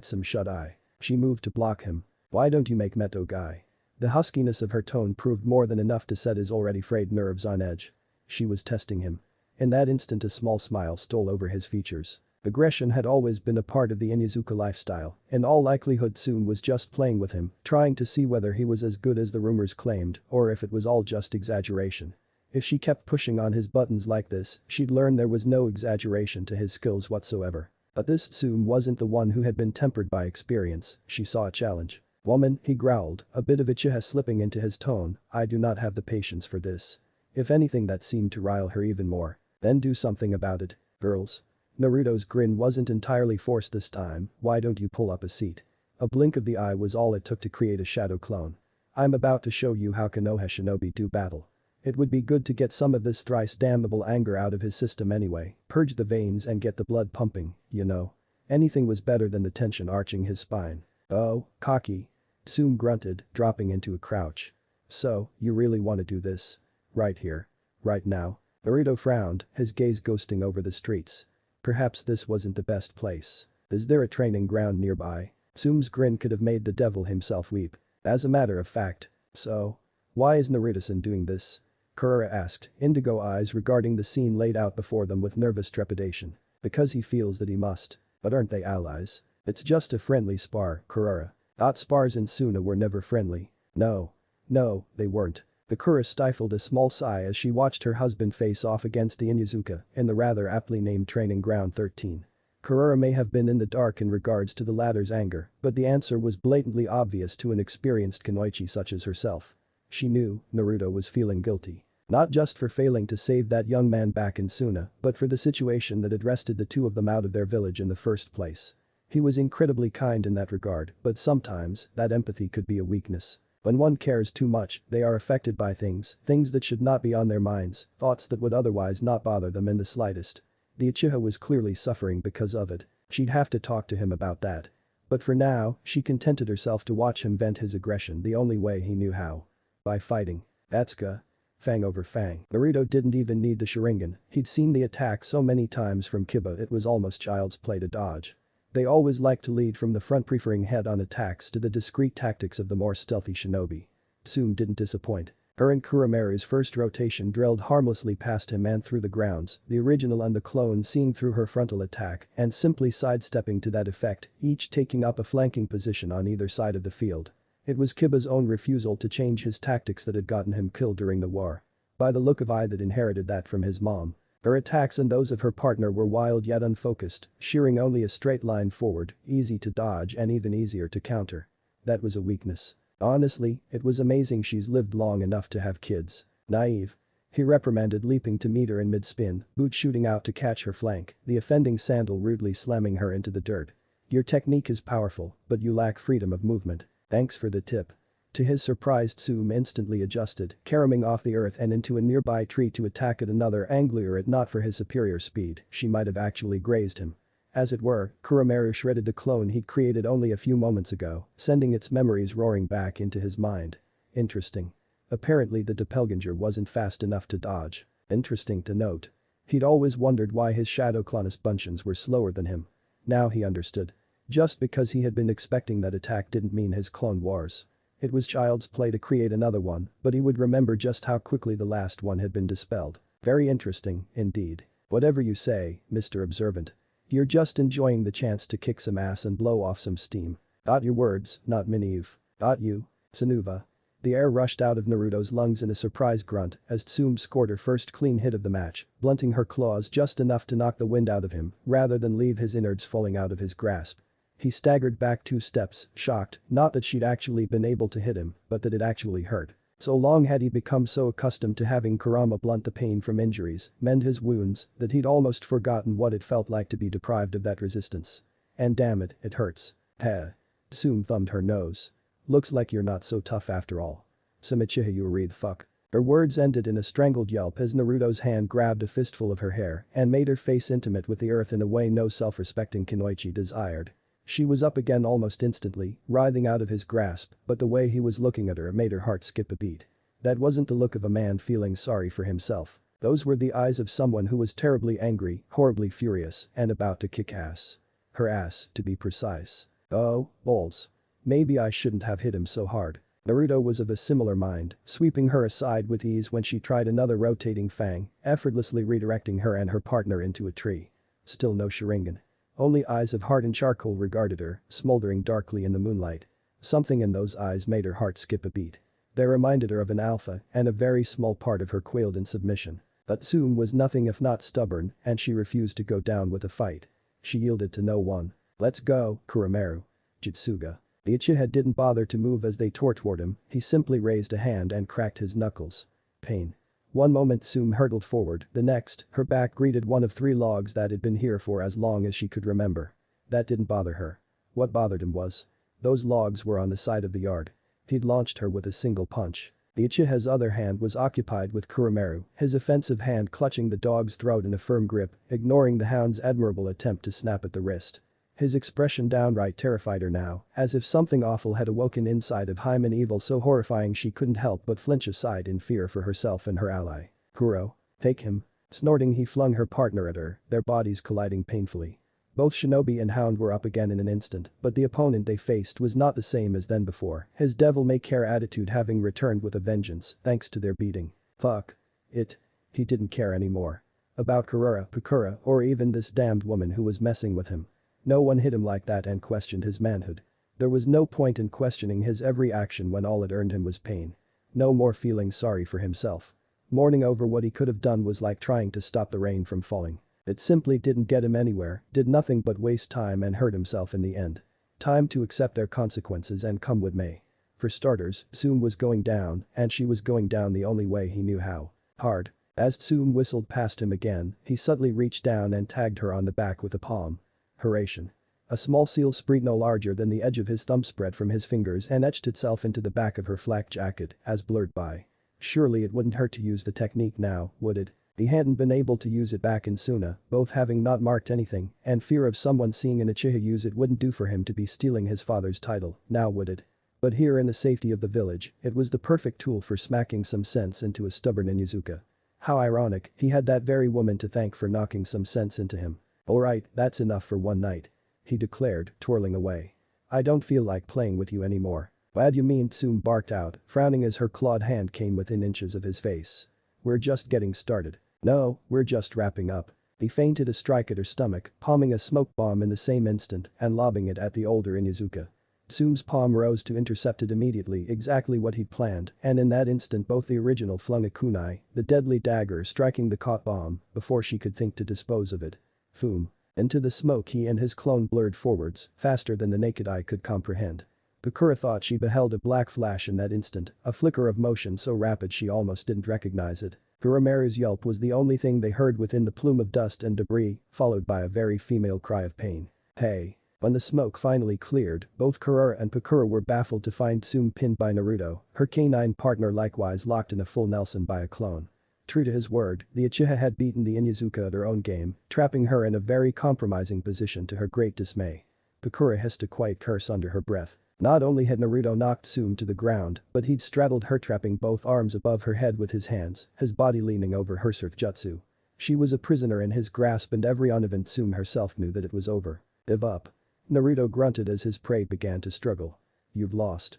Some shut-eye. She moved to block him. Why don't you make Meto guy? The huskiness of her tone proved more than enough to set his already frayed nerves on edge. She was testing him. In that instant a small smile stole over his features. Aggression had always been a part of the Inyazuka lifestyle, in all likelihood Tsume was just playing with him, trying to see whether he was as good as the rumors claimed or if it was all just exaggeration. If she kept pushing on his buttons like this, she'd learn there was no exaggeration to his skills whatsoever. But this Tsume wasn't the one who had been tempered by experience, she saw a challenge. Woman, he growled, a bit of Uchiha slipping into his tone, I do not have the patience for this. If anything that seemed to rile her even more. Then do something about it, girls. Naruto's grin wasn't entirely forced this time, why don't you pull up a seat? A blink of the eye was all it took to create a shadow clone. I'm about to show you how Konoha shinobi do battle. It would be good to get some of this thrice damnable anger out of his system anyway, purge the veins and get the blood pumping, you know. Anything was better than the tension arching his spine. Oh, cocky. Tsume grunted, dropping into a crouch. So, you really want to do this? Right here. Right now. Naruto frowned, his gaze ghosting over the streets. Perhaps this wasn't the best place. Is there a training ground nearby? Tsume's grin could have made the devil himself weep. As a matter of fact. So? Why is Naruto-san doing this? Kurara asked, indigo eyes regarding the scene laid out before them with nervous trepidation. Because he feels that he must. But aren't they allies? It's just a friendly spar, Kurara. Spars in Suna were never friendly. No. No, they weren't. The Kura stifled a small sigh as she watched her husband face off against the Inyazuka in the rather aptly named Training Ground 13. Kurara may have been in the dark in regards to the latter's anger, but the answer was blatantly obvious to an experienced kunoichi such as herself. She knew Naruto was feeling guilty. Not just for failing to save that young man back in Suna, but for the situation that had wrested the two of them out of their village in the first place. He was incredibly kind in that regard, but sometimes, that empathy could be a weakness. When one cares too much, they are affected by things that should not be on their minds, thoughts that would otherwise not bother them in the slightest. The Uchiha was clearly suffering because of it. She'd have to talk to him about that. But for now, she contented herself to watch him vent his aggression the only way he knew how. By fighting. Atsuka. Fang over fang. Naruto didn't even need the Sharingan, he'd seen the attack so many times from Kiba it was almost child's play to dodge. They always liked to lead from the front, preferring head-on attacks to the discreet tactics of the more stealthy shinobi. Tsume didn't disappoint. Her and Kuramaru's first rotation drilled harmlessly past him and through the grounds, the original and the clone seeing through her frontal attack and simply sidestepping to that effect, each taking up a flanking position on either side of the field. It was Kiba's own refusal to change his tactics that had gotten him killed during the war. By the look of eye that inherited that from his mom. Her attacks and those of her partner were wild yet unfocused, shearing only a straight line forward, easy to dodge and even easier to counter. That was a weakness. Honestly, it was amazing she's lived long enough to have kids. Naive. He reprimanded, leaping to meet her in mid-spin, boot shooting out to catch her flank, the offending sandal rudely slamming her into the dirt. Your technique is powerful, but you lack freedom of movement. Thanks for the tip. To his surprise, Tsume instantly adjusted, caroming off the earth and into a nearby tree to attack at another angle. Were it not for his superior speed, she might have actually grazed him. As it were, Kuramaru shredded the clone he'd created only a few moments ago, sending its memories roaring back into his mind. Interesting. Apparently the doppelganger wasn't fast enough to dodge. Interesting to note. He'd always wondered why his shadow clonus buncheons were slower than him. Now he understood. Just because he had been expecting that attack didn't mean his clone wars. It was child's play to create another one, but he would remember just how quickly the last one had been dispelled. Very interesting, indeed. Whatever you say, Mr. Observant. You're just enjoying the chance to kick some ass and blow off some steam. Your words, not Miniuv. You. Sanuva. The air rushed out of Naruto's lungs in a surprise grunt as Tsume scored her first clean hit of the match, blunting her claws just enough to knock the wind out of him rather than leave his innards falling out of his grasp. He staggered back 2 steps, shocked, not that she'd actually been able to hit him, but that it actually hurt. So long had he become so accustomed to having Kurama blunt the pain from injuries, mend his wounds, that he'd almost forgotten what it felt like to be deprived of that resistance. And damn it, it hurts. Heh. Tsume thumbed her nose. Looks like you're not so tough after all. Samichiha you read fuck. Her words ended in a strangled yelp as Naruto's hand grabbed a fistful of her hair and made her face intimate with the earth in a way no self-respecting kunoichi desired. She was up again almost instantly, writhing out of his grasp, but the way he was looking at her made her heart skip a beat. That wasn't the look of a man feeling sorry for himself. Those were the eyes of someone who was terribly angry, horribly furious, and about to kick ass. Her ass, to be precise. Oh, balls. Maybe I shouldn't have hit him so hard. Naruto was of a similar mind, sweeping her aside with ease when she tried another rotating fang, effortlessly redirecting her and her partner into a tree. Still no Sharingan. Only eyes of hardened charcoal regarded her, smoldering darkly in the moonlight. Something in those eyes made her heart skip a beat. They reminded her of an alpha, and a very small part of her quailed in submission. But Tsume was nothing if not stubborn, and she refused to go down with a fight. She yielded to no one. "Let's go, Kuromaru." Jutsuga. The Uchiha didn't bother to move as they tore toward him, he simply raised a hand and cracked his knuckles. Pain. One moment Tsume hurtled forward, the next, her back greeted one of 3 logs that had been here for as long as she could remember. That didn't bother her. What bothered him was. Those logs were on the side of the yard. He'd launched her with a single punch. The Uchiha's other hand was occupied with Kuromaru, his offensive hand clutching the dog's throat in a firm grip, ignoring the hound's admirable attempt to snap at the wrist. His expression downright terrified her now, as if something awful had awoken inside of him, an evil so horrifying she couldn't help but flinch aside in fear for herself and her ally. "Kuro. Take him." Snorting, he flung her partner at her, their bodies colliding painfully. Both shinobi and hound were up again in an instant, but the opponent they faced was not the same as then before, his devil-may-care attitude having returned with a vengeance thanks to their beating. Fuck it. He didn't care anymore. About Pukura, or even this damned woman who was messing with him. No one hit him like that and questioned his manhood. There was no point in questioning his every action when all it earned him was pain. No more feeling sorry for himself. Mourning over what he could have done was like trying to stop the rain from falling. It simply didn't get him anywhere, did nothing but waste time and hurt himself in the end. Time to accept their consequences and come what may. For starters, Tsume was going down, and she was going down the only way he knew how. Hard. As Tsume whistled past him again, he subtly reached down and tagged her on the back with a palm. Haration. A small seal spread no larger than the edge of his thumb spread from his fingers and etched itself into the back of her flak jacket as blurred by. Surely it wouldn't hurt to use the technique now, would it? He hadn't been able to use it back in Suna, both having not marked anything, and fear of someone seeing an Uchiha use it wouldn't do for him to be stealing his father's title, now would it? But here in the safety of the village, it was the perfect tool for smacking some sense into a stubborn Inuzuka. How ironic, he had that very woman to thank for knocking some sense into him. "Alright, that's enough for one night," he declared, twirling away. "I don't feel like playing with you anymore." "What do you mean?" Tsume barked out, frowning as her clawed hand came within inches of his face. "We're just getting started." "No, we're just wrapping up." He feinted a strike at her stomach, palming a smoke bomb in the same instant and lobbing it at the older Inuzuka. Tsume's palm rose to intercept it immediately, exactly what he'd planned, and in that instant both the original flung a kunai, the deadly dagger striking the caught bomb, before she could think to dispose of it. Foom. Into the smoke he and his clone blurred forwards, faster than the naked eye could comprehend. Pukura thought she beheld a black flash in that instant, a flicker of motion so rapid she almost didn't recognize it. Kuromaru's yelp was the only thing they heard within the plume of dust and debris, followed by a very female cry of pain. "Hey." When the smoke finally cleared, both Kurara and Pukura were baffled to find Tsume pinned by Naruto, her canine partner likewise locked in a full Nelson by a clone. True to his word, the Uchiha had beaten the Inuzuka at her own game, trapping her in a very compromising position to her great dismay. Pukura hissed a quiet curse under her breath. Not only had Naruto knocked Tsume to the ground, but he'd straddled her, trapping both arms above her head with his hands, his body leaning over her jutsu. She was a prisoner in his grasp and every unevent Tsume herself knew that it was over. "Give up." Naruto grunted as his prey began to struggle. "You've lost."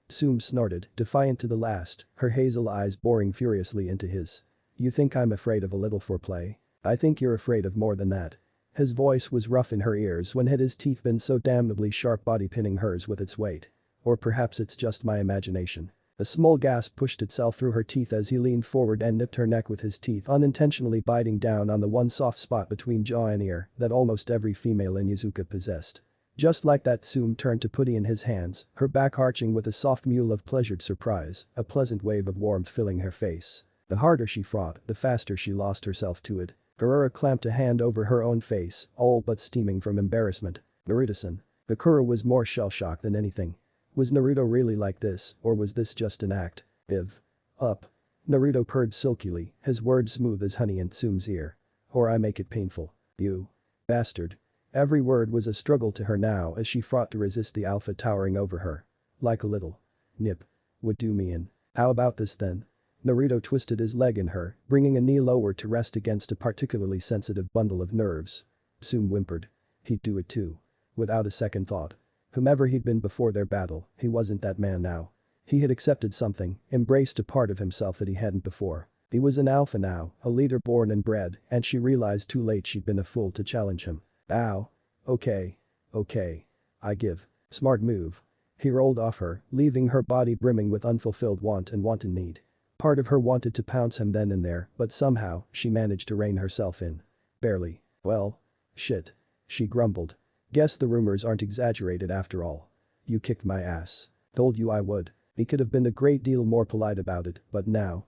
Tsume snorted, defiant to the last, her hazel eyes boring furiously into his. "You think I'm afraid of a little foreplay? I think you're afraid of more than that." His voice was rough in her ears when had his teeth been so damnably sharp, body pinning hers with its weight. Or perhaps it's just my imagination. A small gasp pushed itself through her teeth as he leaned forward and nipped her neck with his teeth, unintentionally biting down on the one soft spot between jaw and ear that almost every female Inuzuka possessed. Just like that, Tsume turned to put in his hands, her back arching with a soft mewl of pleasured surprise, a pleasant wave of warmth filling her face. The harder she fought, the faster she lost herself to it. Kurara clamped a hand over her own face, all but steaming from embarrassment. "Naruto-san." Bakura was more shell-shocked than anything. Was Naruto really like this, or was this just an act? "Give up." Naruto purred silkily, his words smooth as honey in Tsume's ear. "Or I make it painful. You bastard." Every word was a struggle to her now as she fought to resist the alpha towering over her. "Like a little nip would do me in." "How about this then?" Naruto twisted his leg in her, bringing a knee lower to rest against a particularly sensitive bundle of nerves. Tsume whimpered. "He'd do it too." without a second thought. Whomever he'd been before their battle, he wasn't that man now. He had accepted something, embraced a part of himself that he hadn't before. He was an alpha now, a leader born and bred, and she realized too late she'd been a fool to challenge him. Ow. Okay. Okay. I give. Smart move. He rolled off her, leaving her body brimming with unfulfilled want and wanton need. Part of her wanted to pounce him then and there, but somehow, she managed to rein herself in. Barely. Well. Shit. She grumbled. Guess the rumors aren't exaggerated after all. You kicked my ass. Told you I would. He could have been a great deal more polite about it, but now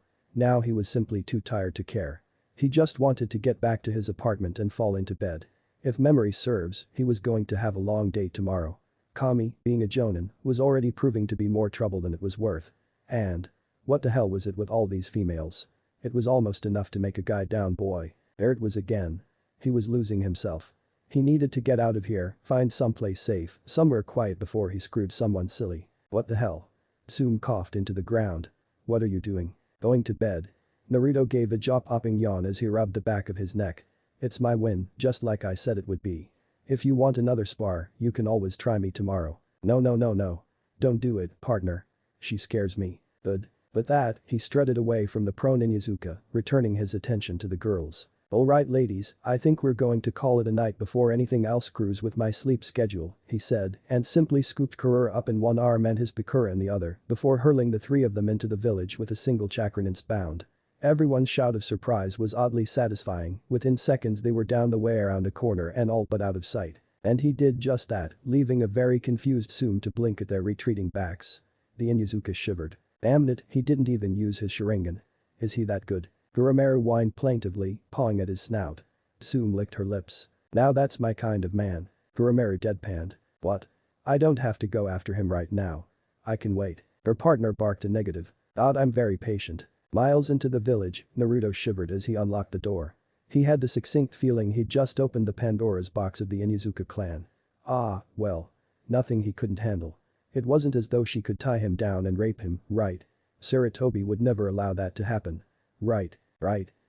he was simply too tired to care. He just wanted to get back to his apartment and fall into bed. If memory serves, he was going to have a long day tomorrow. Kami, being a Jonin, was already proving to be more trouble than it was worth. And what the hell was it with all these females? It was almost enough to make a guy down boy. There it was again. He was losing himself. He needed to get out of here, find someplace safe, somewhere quiet before he screwed someone silly. What the hell? Tsume coughed into the ground. What are you doing? Going to bed. Naruto gave a jaw-popping yawn as he rubbed the back of his neck. It's my win, just like I said it would be. If you want another spar, you can always try me tomorrow. No. Don't do it, partner. She scares me. Good. With that, he strutted away from the prone Inyazuka, returning his attention to the girls. Alright ladies, I think we're going to call it a night before anything else screws with my sleep schedule, he said, and simply scooped Kurura up in one arm and his Bakura in the other, before hurling the three of them into the village with a single chakran's bound. Everyone's shout of surprise was oddly satisfying, within seconds they were down the way around a corner and all but out of sight. And he did just that, leaving a very confused Tsume to blink at their retreating backs. The Inyazuka shivered. Damn it, he didn't even use his Sharingan. Is he that good? Gurumeru whined plaintively, pawing at his snout. Tsume licked her lips. Now that's my kind of man. Gurumeru deadpanned. What? I don't have to go after him right now. I can wait. Her partner barked a negative. I'm very patient. Miles into the village, Naruto shivered as he unlocked the door. He had the succinct feeling he'd just opened the Pandora's box of the Inyazuka clan. Well. Nothing he couldn't handle. It wasn't as though she could tie him down and rape him, right? Sarutobi would never allow that to happen. Right.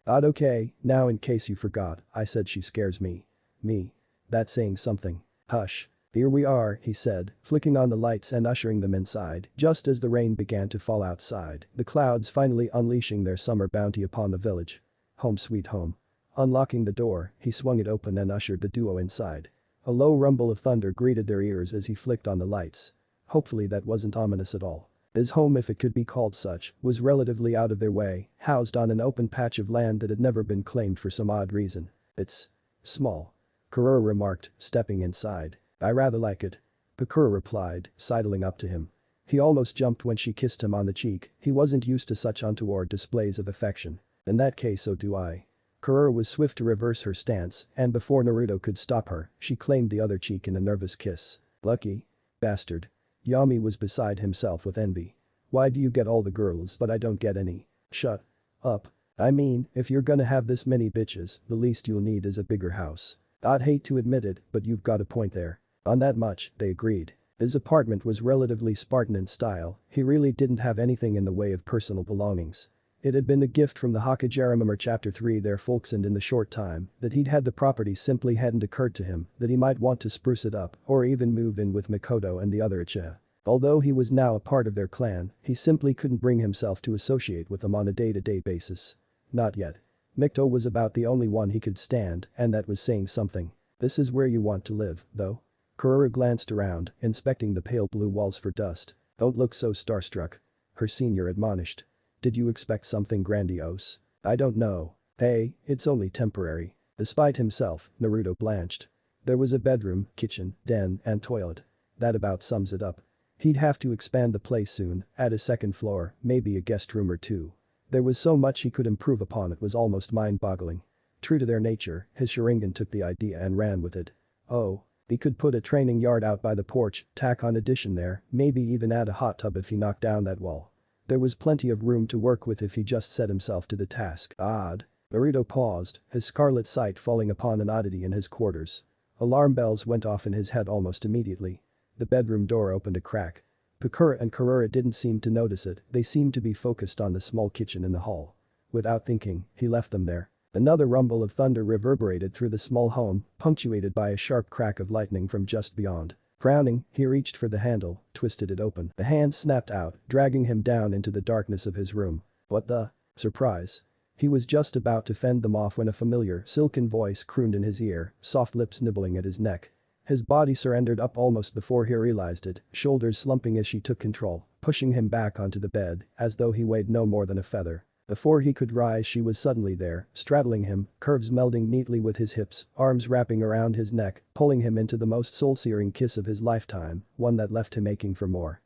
Okay, now in case you forgot, I said she scares me. Me. That's saying something. Hush. Here we are, he said, flicking on the lights and ushering them inside, just as the rain began to fall outside, the clouds finally unleashing their summer bounty upon the village. Home sweet home. Unlocking the door, he swung it open and ushered the duo inside. A low rumble of thunder greeted their ears as he flicked on the lights. Hopefully that wasn't ominous at all. His home, if it could be called such, was relatively out of their way, housed on an open patch of land that had never been claimed for some odd reason. It's small. Kurura remarked, stepping inside. I rather like it. Bakura replied, sidling up to him. He almost jumped when she kissed him on the cheek, he wasn't used to such untoward displays of affection. In that case so do I. Kurura was swift to reverse her stance, and before Naruto could stop her, she claimed the other cheek in a nervous kiss. Lucky. Bastard. Yami was beside himself with envy. Why do you get all the girls but I don't get any? Shut up. I mean, if you're gonna have this many bitches, the least you'll need is a bigger house. I'd hate to admit it, but you've got a point there. On that much, they agreed. His apartment was relatively Spartan in style, he really didn't have anything in the way of personal belongings. It had been a gift from the Hokage. Remember chapter 3 there folks, and in the short time that he'd had the property simply hadn't occurred to him that he might want to spruce it up or even move in with Mikoto and the other Uchiha. Although he was now a part of their clan, he simply couldn't bring himself to associate with them on a day-to-day basis. Not yet. Mikoto was about the only one he could stand, and that was saying something. This is where you want to live, though? Kurura glanced around, inspecting the pale blue walls for dust. Don't look so starstruck. Her senior admonished. Did you expect something grandiose? I don't know. Hey, it's only temporary. Despite himself, Naruto blanched. There was a bedroom, kitchen, den, and toilet. That about sums it up. He'd have to expand the place soon, add a second floor, maybe a guest room or two. There was so much he could improve upon, it was almost mind-boggling. True to their nature, his Sharingan took the idea and ran with it. Oh. He could put a training yard out by the porch, tack on addition there, maybe even add a hot tub if he knocked down that wall. There was plenty of room to work with if he just set himself to the task. Odd. Naruto paused, his scarlet sight falling upon an oddity in his quarters. Alarm bells went off in his head almost immediately. The bedroom door opened a crack. Bakura and Kurura didn't seem to notice it, they seemed to be focused on the small kitchen in the hall. Without thinking, he left them there. Another rumble of thunder reverberated through the small home, punctuated by a sharp crack of lightning from just beyond. Frowning, he reached for the handle, twisted it open. The hand snapped out, dragging him down into the darkness of his room. What the? Surprise. He was just about to fend them off when a familiar, silken voice crooned in his ear, soft lips nibbling at his neck. His body surrendered up almost before he realized it, shoulders slumping as she took control, pushing him back onto the bed, as though he weighed no more than a feather. Before he could rise she was suddenly there, straddling him, curves melding neatly with his hips, arms wrapping around his neck, pulling him into the most soul-searing kiss of his lifetime, one that left him aching for more.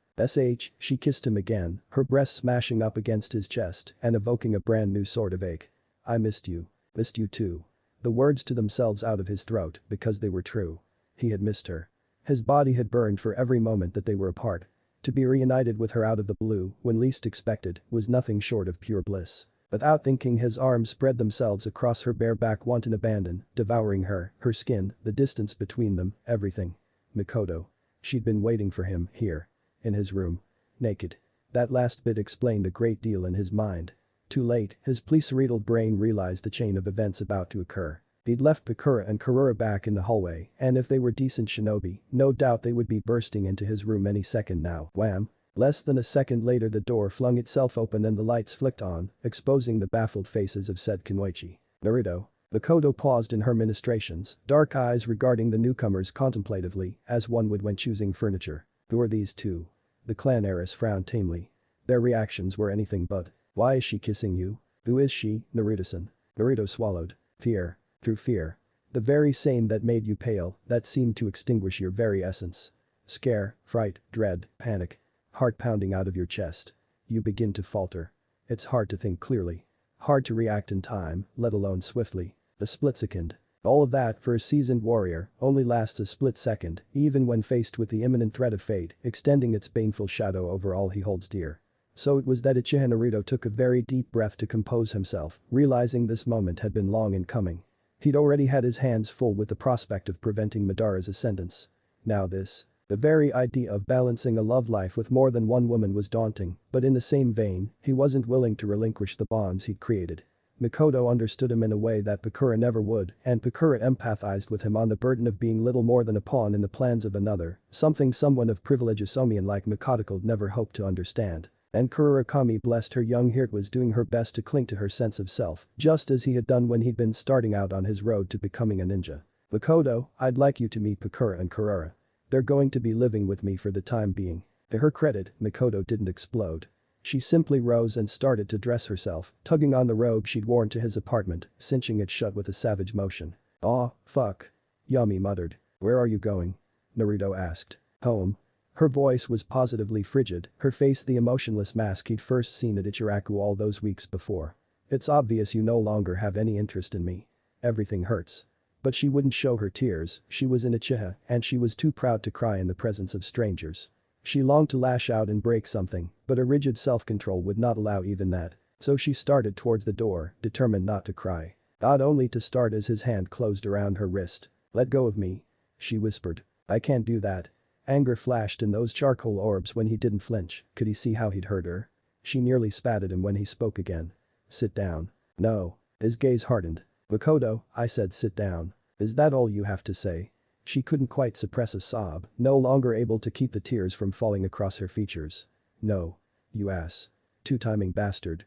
She kissed him again, her breast smashing up against his chest and evoking a brand new sort of ache. I missed you. Missed you too. The words to themselves out of his throat because they were true. He had missed her. His body had burned for every moment that they were apart. To be reunited with her out of the blue, when least expected, was nothing short of pure bliss. Without thinking his arms spread themselves across her bare back wanton abandon, devouring her skin, the distance between them, everything. Mikoto. She'd been waiting for him, here. In his room. Naked. That last bit explained a great deal in his mind. Too late, his police-riddled brain realized the chain of events about to occur. He'd left Pakura and Karura back in the hallway, and if they were decent shinobi, no doubt they would be bursting into his room any second now. Wham! Less than a second later the door flung itself open and the lights flicked on, exposing the baffled faces of said Kunoichi. Naruto. Makoto paused in her ministrations, dark eyes regarding the newcomers contemplatively, as one would when choosing furniture. Who are these two? The clan heiress frowned tamely. Their reactions were anything but. Why is she kissing you? Who is she, Naruto-san? Naruto swallowed. Fear. Through fear. The very same that made you pale, that seemed to extinguish your very essence. Scare, fright, dread, panic. Heart pounding out of your chest. You begin to falter. It's hard to think clearly. Hard to react in time, let alone swiftly. A split second. All of that for a seasoned warrior only lasts a split second, even when faced with the imminent threat of fate, extending its baneful shadow over all he holds dear. So it was that Uchiha Naruto took a very deep breath to compose himself, realizing this moment had been long in coming. He'd already had his hands full with the prospect of preventing Madara's ascendance. Now this. The very idea of balancing a love life with more than one woman was daunting, but in the same vein, he wasn't willing to relinquish the bonds he'd created. Mikoto understood him in a way that Pakura never would, and Pakura empathized with him on the burden of being little more than a pawn in the plans of another, something someone of privilege Isomian like Mikoto could never hope to understand. And Kururakami blessed her young heart was doing her best to cling to her sense of self, just as he had done when he'd been starting out on his road to becoming a ninja. Mikoto, I'd like you to meet Pakura and Karura. They're going to be living with me for the time being. To her credit, Mikoto didn't explode. She simply rose and started to dress herself, tugging on the robe she'd worn to his apartment, cinching it shut with a savage motion. Aw, fuck. Yami muttered. Where are you going? Naruto asked. Home. Her voice was positively frigid, her face the emotionless mask he'd first seen at Ichiraku all those weeks before. It's obvious you no longer have any interest in me. Everything hurts. But she wouldn't show her tears, she was in Uchiha and she was too proud to cry in the presence of strangers. She longed to lash out and break something, but a rigid self-control would not allow even that. So she started towards the door, determined not to cry. Not only to start as his hand closed around her wrist. Let go of me. She whispered. I can't do that. Anger flashed in those charcoal orbs when he didn't flinch, could he see how he'd hurt her? She nearly spat at him when he spoke again. Sit down. No. His gaze hardened. Makoto, I said sit down. Is that all you have to say? She couldn't quite suppress a sob, no longer able to keep the tears from falling across her features. No. You ass. Two-timing bastard.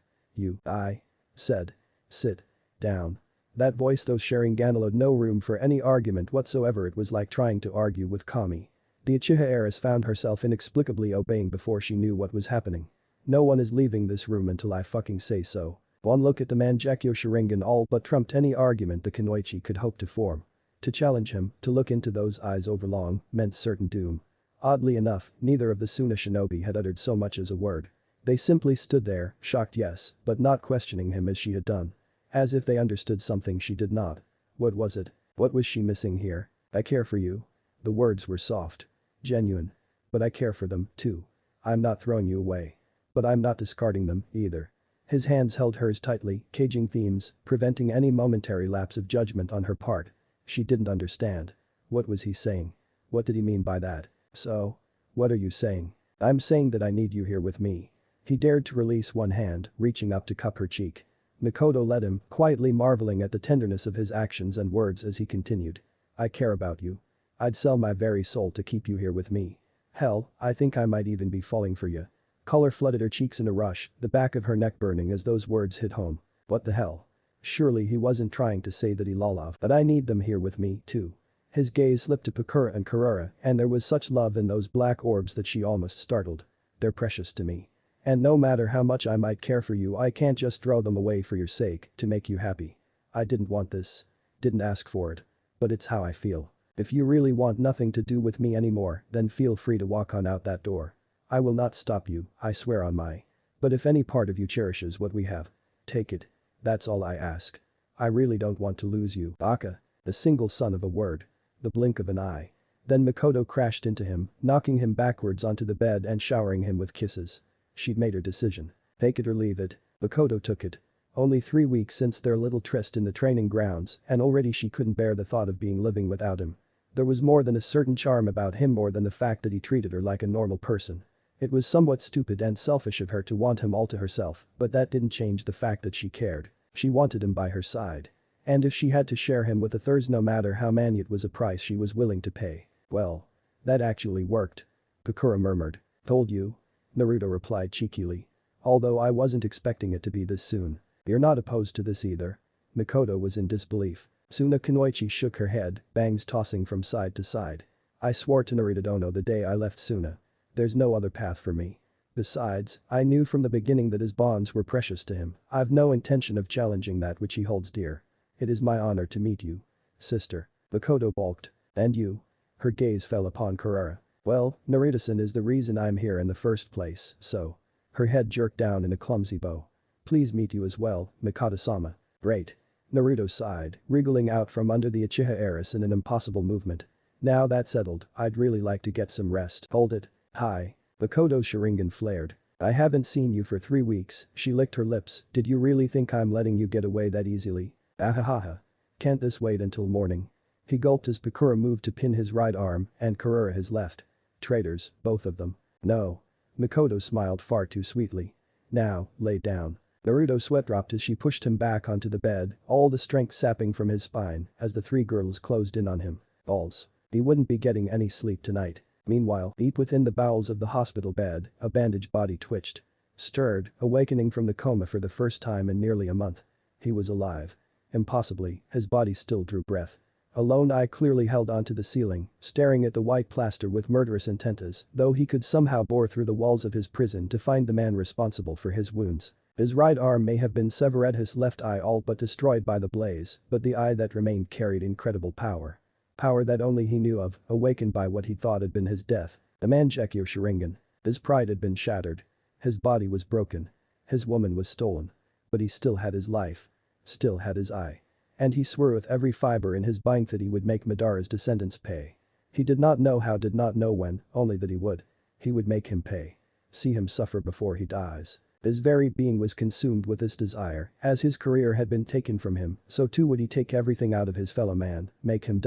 I said. Sit. Down. That voice though sharing allowed no room for any argument whatsoever. It was like trying to argue with Kami. The Uchiha heiress found herself inexplicably obeying before she knew what was happening. No one is leaving this room until I fucking say so. One look at the Mangekyo Sharingan all but trumped any argument the Kunoichi could hope to form. To challenge him, to look into those eyes overlong, meant certain doom. Oddly enough, neither of the Suna shinobi had uttered so much as a word. They simply stood there, shocked yes, but not questioning him as she had done. As if they understood something she did not. What was it? What was she missing here? I care for you. The words were soft. Genuine. But I care for them, too. I'm not throwing you away. But I'm not discarding them, either. His hands held hers tightly, caging themes, preventing any momentary lapse of judgment on her part. She didn't understand. What was he saying? What did he mean by that? So? What are you saying? I'm saying that I need you here with me. He dared to release one hand, reaching up to cup her cheek. Mikoto led him, quietly marveling at the tenderness of his actions and words as he continued. I care about you. I'd sell my very soul to keep you here with me. Hell, I think I might even be falling for you. Color flooded her cheeks in a rush, the back of her neck burning as those words hit home. What the hell? Surely he wasn't trying to say that he love, but I need them here with me, too. His gaze slipped to Pakura and Karura, and there was such love in those black orbs that she almost startled. They're precious to me. And no matter how much I might care for you, I can't just throw them away for your sake, to make you happy. I didn't want this. Didn't ask for it. But it's how I feel. If you really want nothing to do with me anymore, then feel free to walk on out that door. I will not stop you, I swear on my. But if any part of you cherishes what we have, take it. That's all I ask. I really don't want to lose you, Aka. The single son of a word. The blink of an eye. Then Mikoto crashed into him, knocking him backwards onto the bed and showering him with kisses. She'd made her decision. Take it or leave it. Mikoto took it. Only 3 weeks since their little tryst in the training grounds, and already she couldn't bear the thought of being living without him. There was more than a certain charm about him, more than the fact that he treated her like a normal person. It was somewhat stupid and selfish of her to want him all to herself, but that didn't change the fact that she cared. She wanted him by her side. And if she had to share him with others, no matter how many, it was a price she was willing to pay. Well. That actually worked. Pakura murmured. Told you? Naruto replied cheekily. Although I wasn't expecting it to be this soon. You're not opposed to this either? Mikoto was in disbelief. Suna Kunoichi shook her head, bangs tossing from side to side. I swore to Naruto Dono the day I left Suna. There's no other path for me. Besides, I knew from the beginning that his bonds were precious to him. I've no intention of challenging that which he holds dear. It is my honor to meet you. Sister. Mikoto balked. And you? Her gaze fell upon Karara. Well, Naruto-san is the reason I'm here in the first place, so. Her head jerked down in a clumsy bow. Please meet you as well, Mikoto-sama. Great. Naruto sighed, wriggling out from under the Uchiha heiress in an impossible movement. Now that's settled, I'd really like to get some rest. Hold it. Hi. Mikoto's Sharingan flared. I haven't seen you for 3 weeks, she licked her lips. Did you really think I'm letting you get away that easily? Ahahaha. Can't this wait until morning? He gulped as Pakura moved to pin his right arm and Karura his left. Traitors, both of them. No. Mikoto smiled far too sweetly. Now, lay down. Naruto sweat dropped as she pushed him back onto the bed, all the strength sapping from his spine as the 3 girls closed in on him. Balls. He wouldn't be getting any sleep tonight. Meanwhile, deep within the bowels of the hospital bed, a bandaged body twitched. Stirred, awakening from the coma for the first time in nearly a month. He was alive. Impossibly, his body still drew breath. A lone eye clearly held onto the ceiling, staring at the white plaster with murderous intent as though he could somehow bore through the walls of his prison to find the man responsible for his wounds. His right arm may have been severed, his left eye all but destroyed by the blaze, but the eye that remained carried incredible power. Power that only he knew of, awakened by what he thought had been his death. The Mangekyou Sharingan. His pride had been shattered. His body was broken. His woman was stolen. But he still had his life. Still had his eye. And he swore with every fiber in his being that he would make Madara's descendants pay. He did not know how, did not know when, only that he would. He would make him pay. See him suffer before he dies. His very being was consumed with this desire, as his career had been taken from him, so too would he take everything out of his fellow man, make him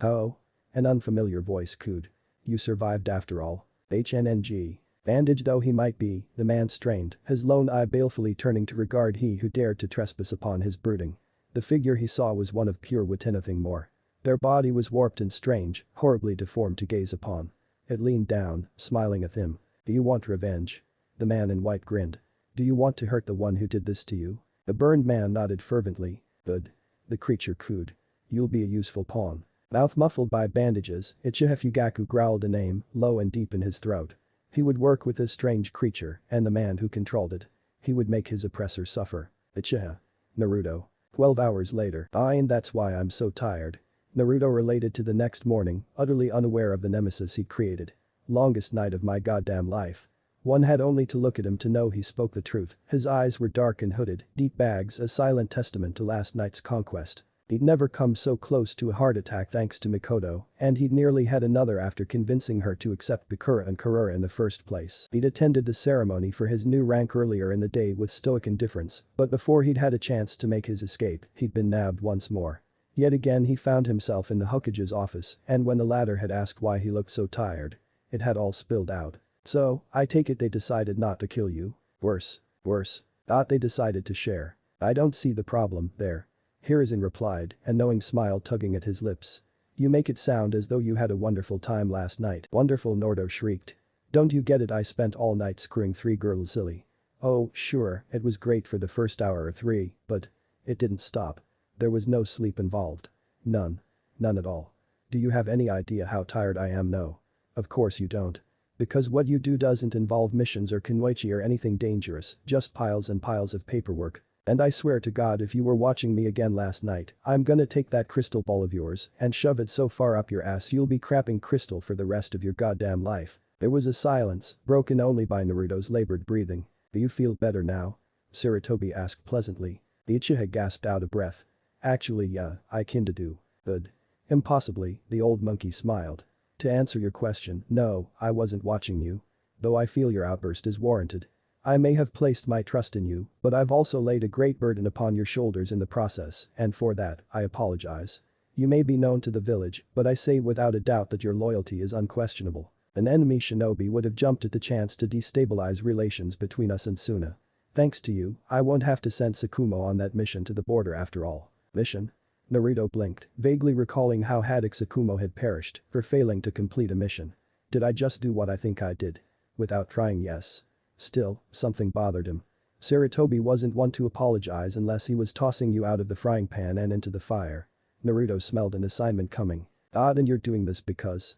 Oh? An unfamiliar voice cooed. You survived after all. HNNG. Bandaged though he might be, the man strained, his lone eye balefully turning to regard he who dared to trespass upon his brooding. The figure he saw was one of pure wit, nothing more. Their body was warped and strange, horribly deformed to gaze upon. It leaned down, smiling at him. Do you want revenge? The man in white grinned. Do you want to hurt the one who did this to you? The burned man nodded fervently. Good. The creature cooed. You'll be a useful pawn. Mouth muffled by bandages, Uchiha Fugaku growled a name, low and deep in his throat. He would work with this strange creature and the man who controlled it. He would make his oppressor suffer. Uchiha. Naruto. 12 hours later. And that's why I'm so tired. Naruto related to the next morning, utterly unaware of the nemesis he created. Longest night of my goddamn life. One had only to look at him to know he spoke the truth. His eyes were dark and hooded, deep bags, a silent testament to last night's conquest. He'd never come so close to a heart attack thanks to Mikoto, and he'd nearly had another after convincing her to accept Bakura and Karura in the first place. He'd attended the ceremony for his new rank earlier in the day with stoic indifference, but before he'd had a chance to make his escape, he'd been nabbed once more. Yet again he found himself in the Hokage's office, and when the latter had asked why he looked so tired, it had all spilled out. So, I take it they decided not to kill you? Worse. They decided to share. I don't see the problem there. Hiruzen replied, a knowing smile tugging at his lips. You make it sound as though you had a wonderful time last night. Wonderful, Nordo shrieked. Don't you get it? I spent all night screwing 3 girls silly. Oh, sure, it was great for the first hour or 3, but it didn't stop. There was no sleep involved. None. None at all. Do you have any idea how tired I am? No. Of course you don't. Because what you do doesn't involve missions or kunoichi or anything dangerous, just piles and piles of paperwork. And I swear to God, if you were watching me again last night, I'm gonna take that crystal ball of yours and shove it so far up your ass you'll be crapping crystal for the rest of your goddamn life. There was a silence, broken only by Naruto's labored breathing. Do you feel better now? Sarutobi asked pleasantly. Uchiha gasped out a breath. Actually yeah, I kinda do. Good. Impossibly, the old monkey smiled. To answer your question, no, I wasn't watching you. Though I feel your outburst is warranted. I may have placed my trust in you, but I've also laid a great burden upon your shoulders in the process, and for that, I apologize. You may be known to the village, but I say without a doubt that your loyalty is unquestionable. An enemy shinobi would have jumped at the chance to destabilize relations between us and Suna. Thanks to you, I won't have to send Tsukumo on that mission to the border after all. Mission? Naruto blinked, vaguely recalling how Haddock Tsukumo had perished for failing to complete a mission. Did I just do what I think I did? Without trying, yes. Still, something bothered him. Sarutobi wasn't one to apologize unless he was tossing you out of the frying pan and into the fire. Naruto smelled an assignment coming. And you're doing this because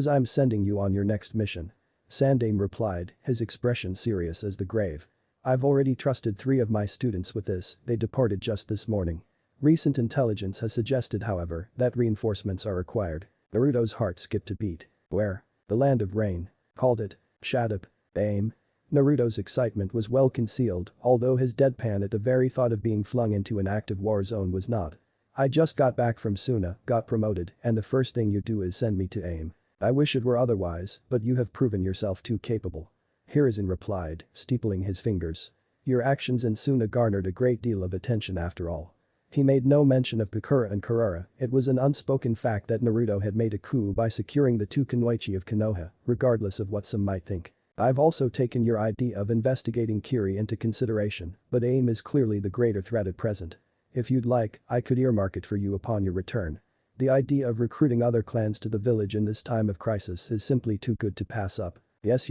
I'm sending you on your next mission. Sandaime replied, his expression serious as the grave. I've already trusted 3 of my students with this, they departed just this morning. Recent intelligence has suggested, however, that reinforcements are required. Naruto's heart skipped a beat. Where? The land of rain. Called it. Shut up. Aim. Naruto's excitement was well concealed, although his deadpan at the very thought of being flung into an active war zone was not. I just got back from Suna, got promoted, and the first thing you do is send me to AIM. I wish it were otherwise, but you have proven yourself too capable. Hiruzen replied, steepling his fingers. Your actions in Suna garnered a great deal of attention after all. He made no mention of Pakura and Kurara, it was an unspoken fact that Naruto had made a coup by securing the 2 kunoichi of Konoha, regardless of what some might think. I've also taken your idea of investigating Kiri into consideration, but AIM is clearly the greater threat at present. If you'd like, I could earmark it for you upon your return. The idea of recruiting other clans to the village in this time of crisis is simply too good to pass up. Yes.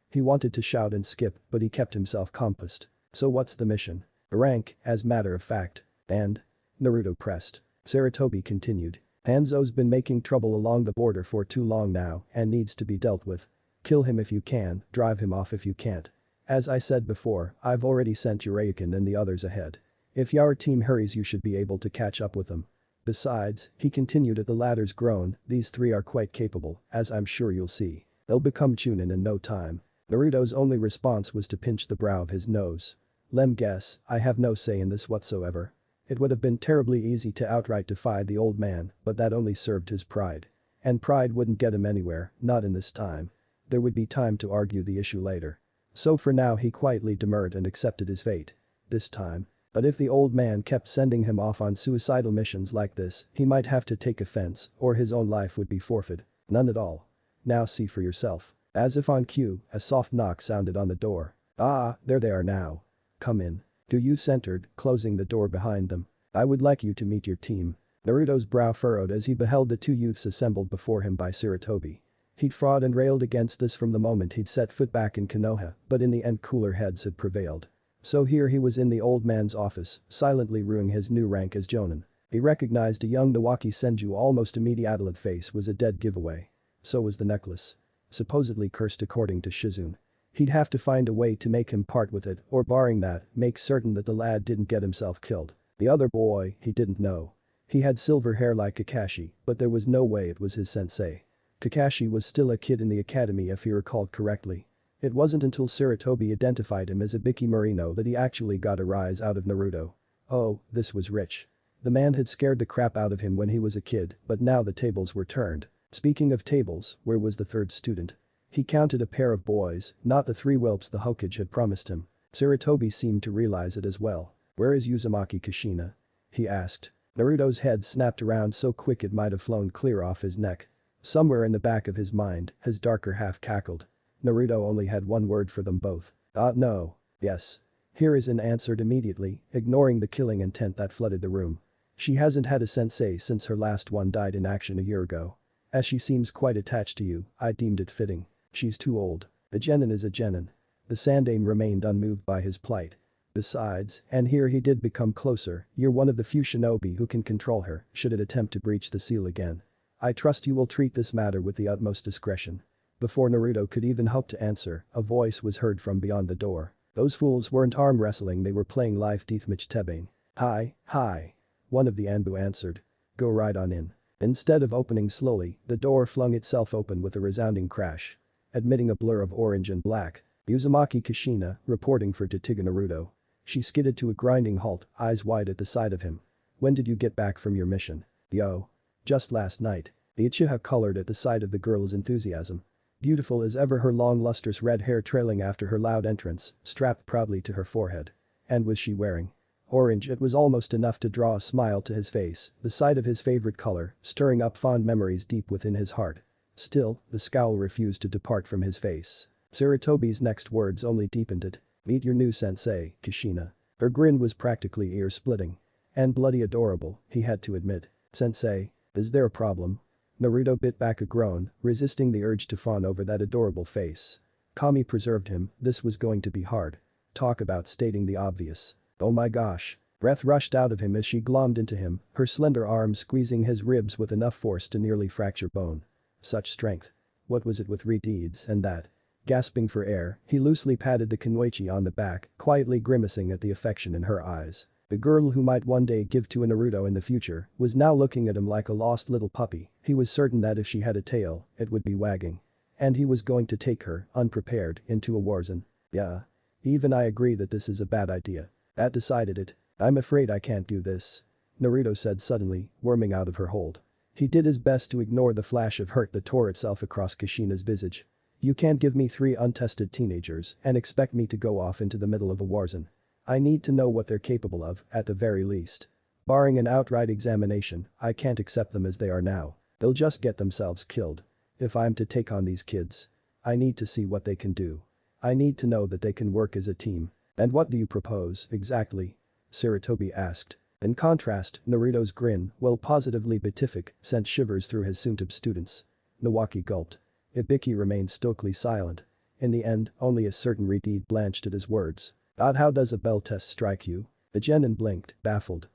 He wanted to shout and skip, but he kept himself composed. So what's the mission? Rank, as matter of fact. And? Naruto pressed. Sarutobi continued. Hanzo's been making trouble along the border for too long now and needs to be dealt with. Kill him if you can, drive him off if you can't. As I said before, I've already sent Urayakin and the others ahead. If your team hurries you should be able to catch up with them. Besides, he continued at the latter's groan, these 3 are quite capable, as I'm sure you'll see. They'll become Chunin in no time. Naruto's only response was to pinch the brow of his nose. Lem guess, I have no say in this whatsoever. It would have been terribly easy to outright defy the old man, but that only served his pride. And pride wouldn't get him anywhere, not in this time. There would be time to argue the issue later. So for now he quietly demurred and accepted his fate. This time. But if the old man kept sending him off on suicidal missions like this, he might have to take offense, or his own life would be forfeit. None at all. Now see for yourself. As if on cue, a soft knock sounded on the door. Ah, there they are now. Come in. Yu entered, closing the door behind them. I would like you to meet your team. Naruto's brow furrowed as he beheld the 2 youths assembled before him by Sarutobi. He'd fought and railed against this from the moment he'd set foot back in Konoha, but in the end cooler heads had prevailed. So here he was in the old man's office, silently ruining his new rank as Jonin. He recognized a young Nawaki Senju almost immediately. Face was a dead giveaway. So was the necklace. Supposedly cursed according to Shizune. He'd have to find a way to make him part with it, or barring that, make certain that the lad didn't get himself killed. The other boy, he didn't know. He had silver hair like Kakashi, but there was no way it was his sensei. Kakashi was still a kid in the academy if he recalled correctly. It wasn't until Sarutobi identified him as Ibiki Marino that he actually got a rise out of Naruto. Oh, this was rich. The man had scared the crap out of him when he was a kid, but now the tables were turned. Speaking of tables, where was the 3rd student? He counted a pair of boys, not the 3 whelps the Hokage had promised him. Sarutobi seemed to realize it as well. Where is Uzumaki Kushina? He asked. Naruto's head snapped around so quick it might have flown clear off his neck. Somewhere in the back of his mind, his darker half cackled. Naruto only had one word for them both. No. Yes. Hiruzen answered immediately, ignoring the killing intent that flooded the room. She hasn't had a sensei since her last one died in action a year ago. As she seems quite attached to you, I deemed it fitting. She's too old. A genin is a genin. The Sandaime remained unmoved by his plight. Besides, and here he did become closer, you're one of the few shinobi who can control her should it attempt to breach the seal again. I trust you will treat this matter with the utmost discretion. Before Naruto could even hope to answer, a voice was heard from beyond the door. Those fools weren't arm wrestling, they were playing live deathmatch tebane. Hi. One of the Anbu answered. Go right on in. Instead of opening slowly, the door flung itself open with a resounding crash. Admitting a blur of orange and black. Uzumaki Kushina, reporting for Titiga Naruto. She skidded to a grinding halt, eyes wide at the sight of him. When did you get back from your mission? Yo. Just last night. The Uchiha colored at the sight of the girl's enthusiasm. Beautiful as ever, her long lustrous red hair trailing after her loud entrance, strapped proudly to her forehead. And was she wearing orange? It was almost enough to draw a smile to his face, the sight of his favorite color, stirring up fond memories deep within his heart. Still, the scowl refused to depart from his face. Sarutobi's next words only deepened it. Meet your new sensei, Kushina. Her grin was practically ear-splitting. And bloody adorable, he had to admit. Sensei, is there a problem? Naruto bit back a groan, resisting the urge to fawn over that adorable face. Kami preserved him, this was going to be hard. Talk about stating the obvious. Oh my gosh. Breath rushed out of him as she glommed into him, her slender arms squeezing his ribs with enough force to nearly fracture bone. Such strength. What was it with redeeds and that? Gasping for air, he loosely patted the Kunoichi on the back, quietly grimacing at the affection in her eyes. The girl who might one day give to a Naruto in the future was now looking at him like a lost little puppy. He was certain that if she had a tail, it would be wagging. And he was going to take her, unprepared, into a warzone. Yeah. Even I agree that this is a bad idea. That decided it. I'm afraid I can't do this. Naruto said suddenly, worming out of her hold. He did his best to ignore the flash of hurt that tore itself across Kushina's visage. You can't give me 3 untested teenagers and expect me to go off into the middle of a warzone. I need to know what they're capable of, at the very least. Barring an outright examination, I can't accept them as they are now. They'll just get themselves killed. If I'm to take on these kids, I need to see what they can do. I need to know that they can work as a team. And what do you propose, exactly? Sarutobi asked. In contrast, Naruto's grin, while positively beatific, sent shivers through his Suntub students. Nawaki gulped. Ibiki remained stoically silent. In the end, only a certain redeed blanched at his words. How does a bell test strike you? The genin blinked, baffled.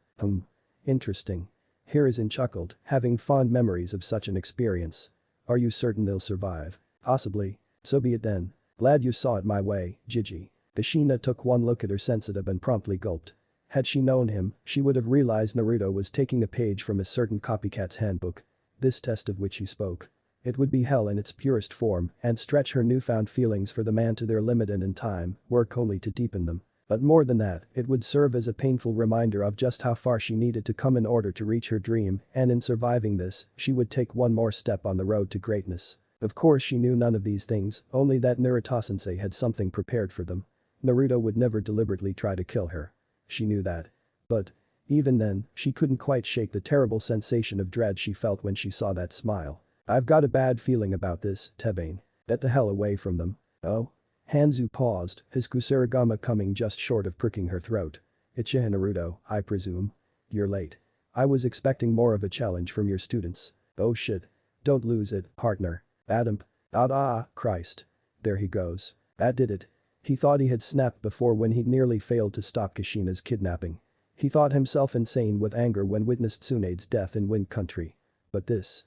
Interesting. Hiruzen chuckled, having fond memories of such an experience. Are you certain they'll survive? Possibly. So be it then. Glad you saw it my way, Jiji. Kushina took one look at her sensitive and promptly gulped. Had she known him, she would have realized Naruto was taking a page from a certain copycat's handbook. This test of which he spoke. It would be hell in its purest form and stretch her newfound feelings for the man to their limit and in time, work only to deepen them. But more than that, it would serve as a painful reminder of just how far she needed to come in order to reach her dream, and in surviving this, she would take one more step on the road to greatness. Of course she knew none of these things, only that Naruto-sensei had something prepared for them. Naruto would never deliberately try to kill her. She knew that. But, even then, she couldn't quite shake the terrible sensation of dread she felt when she saw that smile. I've got a bad feeling about this, Tebane. Get the hell away from them. Oh? Hanzu paused, his kusarigama coming just short of pricking her throat. Uchiha Naruto, I presume? You're late. I was expecting more of a challenge from your students. Oh shit. Don't lose it, partner. Adam. Christ. There he goes. That did it. He thought he had snapped before when he nearly failed to stop Kushina's kidnapping. He thought himself insane with anger when witnessed Tsunede's death in Wind Country. But this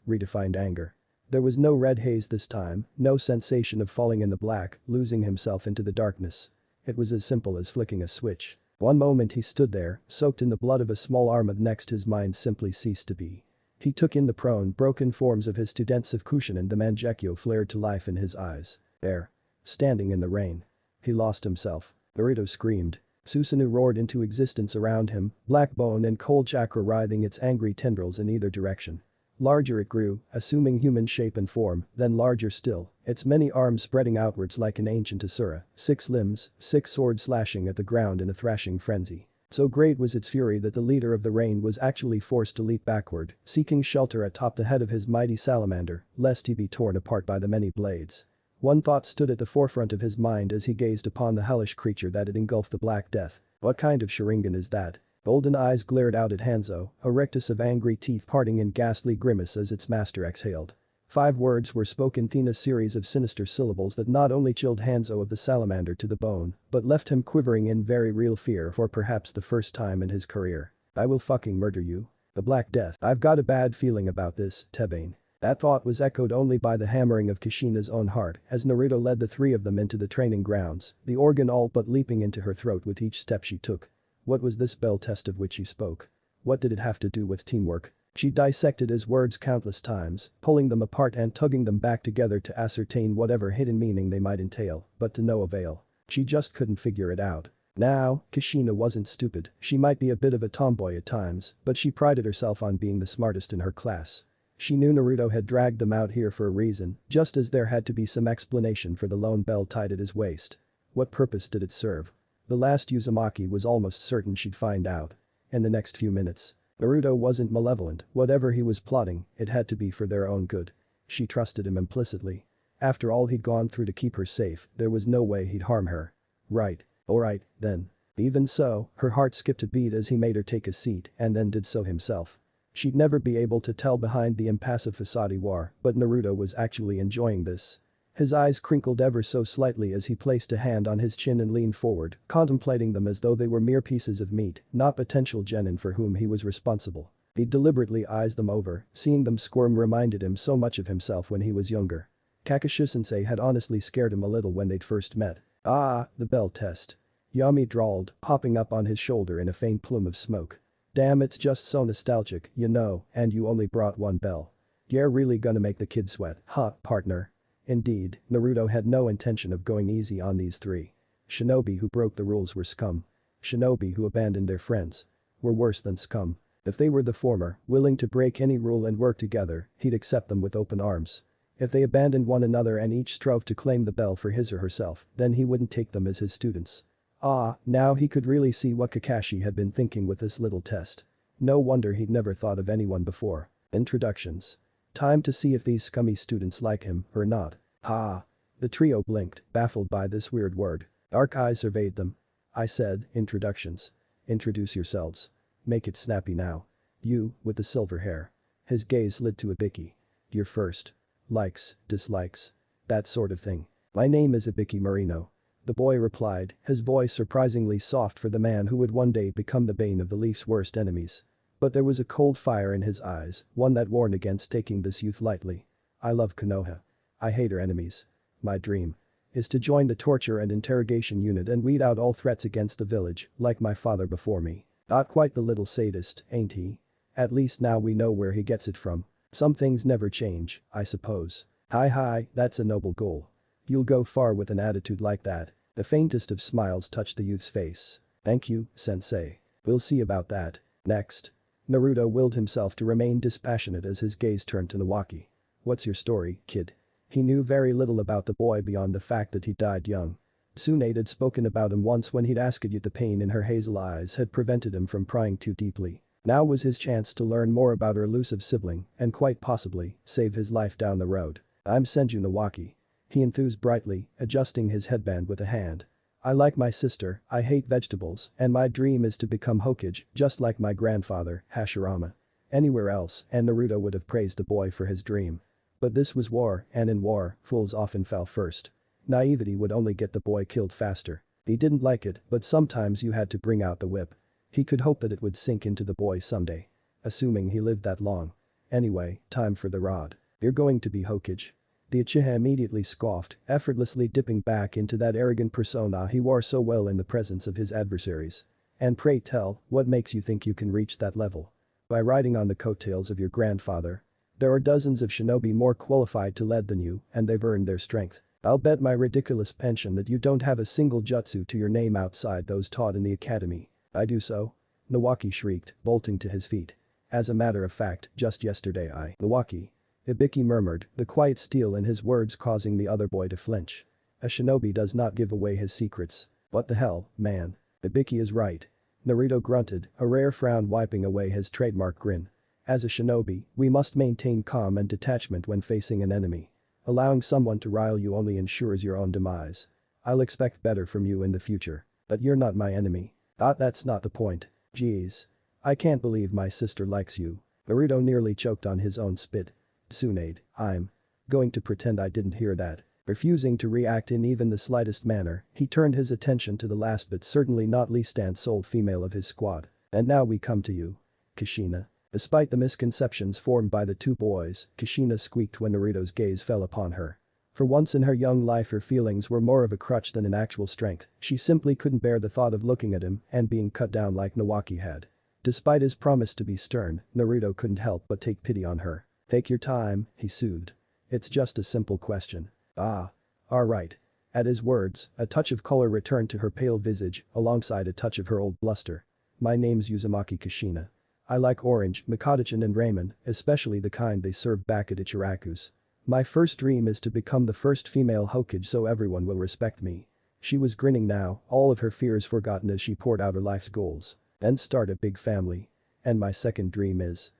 redefined anger. There was no red haze this time, no sensation of falling in the black, losing himself into the darkness. It was as simple as flicking a switch. One moment he stood there, soaked in the blood of a small arm, and next his mind simply ceased to be. He took in the prone, broken forms of his students of Kushin, and the Mangekyo flared to life in his eyes. There. Standing in the rain. He lost himself. Naruto screamed. Susanoo roared into existence around him, black bone and cold chakra writhing its angry tendrils in either direction. Larger it grew, assuming human shape and form, then larger still, its many arms spreading outwards like an ancient Asura, 6 limbs, 6 swords slashing at the ground in a thrashing frenzy. So great was its fury that the leader of the rain was actually forced to leap backward, seeking shelter atop the head of his mighty salamander, lest he be torn apart by the many blades. One thought stood at the forefront of his mind as he gazed upon the hellish creature that had engulfed the Black Death. What kind of Sharingan is that? Golden eyes glared out at Hanzo, a rictus of angry teeth parting in ghastly grimace as its master exhaled. 5 words were spoken in a series of sinister syllables that not only chilled Hanzo of the salamander to the bone, but left him quivering in very real fear for perhaps the first time in his career. I will fucking murder you. The Black Death. I've got a bad feeling about this, Tebane. That thought was echoed only by the hammering of Kushina's own heart as Naruto led the 3 of them into the training grounds, the organ all but leaping into her throat with each step she took. What was this bell test of which he spoke? What did it have to do with teamwork? She dissected his words countless times, pulling them apart and tugging them back together to ascertain whatever hidden meaning they might entail, but to no avail. She just couldn't figure it out. Now, Kushina wasn't stupid, she might be a bit of a tomboy at times, but she prided herself on being the smartest in her class. She knew Naruto had dragged them out here for a reason, just as there had to be some explanation for the lone bell tied at his waist. What purpose did it serve? The last Uzumaki was almost certain she'd find out. In the next few minutes. Naruto wasn't malevolent, whatever he was plotting, it had to be for their own good. She trusted him implicitly. After all he'd gone through to keep her safe, there was no way he'd harm her. Right. Alright, then. Even so, her heart skipped a beat as he made her take a seat and then did so himself. She'd never be able to tell behind the impassive facade he wore, but Naruto was actually enjoying this. His eyes crinkled ever so slightly as he placed a hand on his chin and leaned forward, contemplating them as though they were mere pieces of meat, not potential genin for whom he was responsible. He deliberately eyes them over, seeing them squirm reminded him so much of himself when he was younger. Kakashi-sensei had honestly scared him a little when they'd first met. Ah, the bell test. Yami drawled, hopping up on his shoulder in a faint plume of smoke. Damn, it's just so nostalgic, you know, and you only brought 1 bell. You're really gonna make the kid sweat, huh, partner? Indeed, Naruto had no intention of going easy on these 3. Shinobi who broke the rules were scum. Shinobi who abandoned their friends were worse than scum. If they were the former, willing to break any rule and work together, he'd accept them with open arms. If they abandoned one another and each strove to claim the bell for his or herself, then he wouldn't take them as his students. Ah, now he could really see what Kakashi had been thinking with this little test. No wonder he'd never thought of anyone before. Introductions. Time to see if these scummy students like him or not. Ha. The trio blinked, baffled by this weird word. Dark eyes surveyed them. I said, introductions. Introduce yourselves. Make it snappy now. You, with the silver hair. His gaze slid to Ibiki. You're first. Likes, dislikes. That sort of thing. My name is Ibiki Marino. The boy replied, his voice surprisingly soft for the man who would one day become the bane of the Leaf's worst enemies. But there was a cold fire in his eyes, one that warned against taking this youth lightly. I love Konoha. I hate her enemies. My dream is to join the torture and interrogation unit and weed out all threats against the village, like my father before me. Not quite the little sadist, ain't he? At least now we know where he gets it from. Some things never change, I suppose. Hi, that's a noble goal. You'll go far with an attitude like that. The faintest of smiles touched the youth's face. Thank you, sensei. We'll see about that. Next. Naruto willed himself to remain dispassionate as his gaze turned to Nawaki. What's your story, kid? He knew very little about the boy beyond the fact that he died young. Tsunade had spoken about him once when he'd asked yet the pain in her hazel eyes had prevented him from prying too deeply. Now was his chance to learn more about her elusive sibling and quite possibly save his life down the road. I'm Senju Nawaki. He enthused brightly, adjusting his headband with a hand. I like my sister, I hate vegetables, and my dream is to become Hokage, just like my grandfather, Hashirama. Anywhere else, and Naruto would have praised the boy for his dream. But this was war, and in war, fools often fell first. Naivety would only get the boy killed faster. He didn't like it, but sometimes you had to bring out the whip. He could hope that it would sink into the boy someday. Assuming he lived that long. Anyway, time for the rod. You're going to be Hokage. The Uchiha immediately scoffed, effortlessly dipping back into that arrogant persona he wore so well in the presence of his adversaries. And pray tell, what makes you think you can reach that level? By riding on the coattails of your grandfather. There are dozens of shinobi more qualified to lead than you, and they've earned their strength. I'll bet my ridiculous pension that you don't have a single jutsu to your name outside those taught in the academy. I do so? Nawaki shrieked, bolting to his feet. As a matter of fact, just yesterday Nawaki. Ibiki murmured, the quiet steel in his words causing the other boy to flinch. A shinobi does not give away his secrets. What the hell, man? Ibiki is right. Naruto grunted, a rare frown wiping away his trademark grin. As a shinobi, we must maintain calm and detachment when facing an enemy. Allowing someone to rile you only ensures your own demise. I'll expect better from you in the future. But you're not my enemy. That's not the point. Jeez. I can't believe my sister likes you. Naruto nearly choked on his own spit. Tsunade, I'm going to pretend I didn't hear that. Refusing to react in even the slightest manner, he turned his attention to the last but certainly not least and-souled female of his squad. And now we come to you. Kushina. Despite the misconceptions formed by the two boys, Kushina squeaked when Naruto's gaze fell upon her. For once in her young life her feelings were more of a crutch than an actual strength, she simply couldn't bear the thought of looking at him and being cut down like Nawaki had. Despite his promise to be stern, Naruto couldn't help but take pity on her. Take your time, he soothed. It's just a simple question. Ah. Alright. At his words, a touch of color returned to her pale visage, alongside a touch of her old bluster. My name's Uzumaki Kushina. I like orange, Mikado-chan and ramen, especially the kind they serve back at Ichiraku's. My first dream is to become the first female Hokage so everyone will respect me. She was grinning now, all of her fears forgotten as she poured out her life's goals. And start a big family. And my second dream is.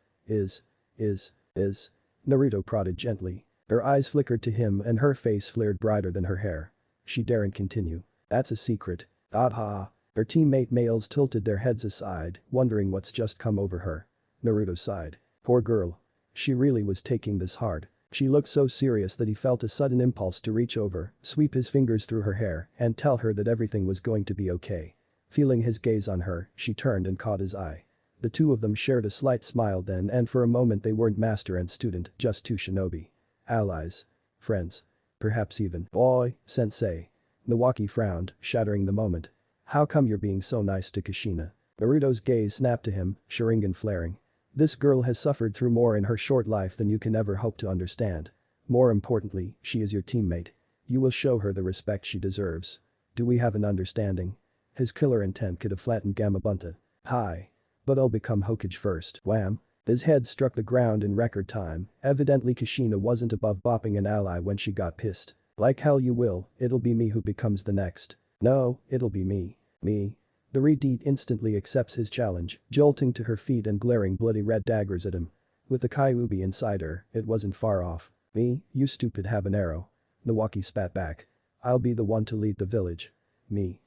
Naruto prodded gently. Her eyes flickered to him and her face flared brighter than her hair. She daren't continue. That's a secret. Ha. Her teammate males tilted their heads aside, wondering what's just come over her. Naruto sighed. Poor girl. She really was taking this hard. She looked so serious that he felt a sudden impulse to reach over, sweep his fingers through her hair, and tell her that everything was going to be okay. Feeling his gaze on her, she turned and caught his eye. The two of them shared a slight smile then and for a moment they weren't master and student, just two shinobi. Allies. Friends. Perhaps even. Boy, sensei. Nawaki frowned, shattering the moment. How come you're being so nice to Kushina? Naruto's gaze snapped to him, Sharingan flaring. This girl has suffered through more in her short life than you can ever hope to understand. More importantly, she is your teammate. You will show her the respect she deserves. Do we have an understanding? His killer intent could have flattened Gamabunta. Hi. But I'll become Hokage first. Wham. His head struck the ground in record time, evidently Kushina wasn't above bopping an ally when she got pissed. Like hell you will, it'll be me who becomes the next. No, it'll be me. Me. The Redeet instantly accepts his challenge, jolting to her feet and glaring bloody red daggers at him. With the Kyuubi inside her, it wasn't far off. Me, you stupid habanero. Nawaki spat back. I'll be the one to lead the village. Me.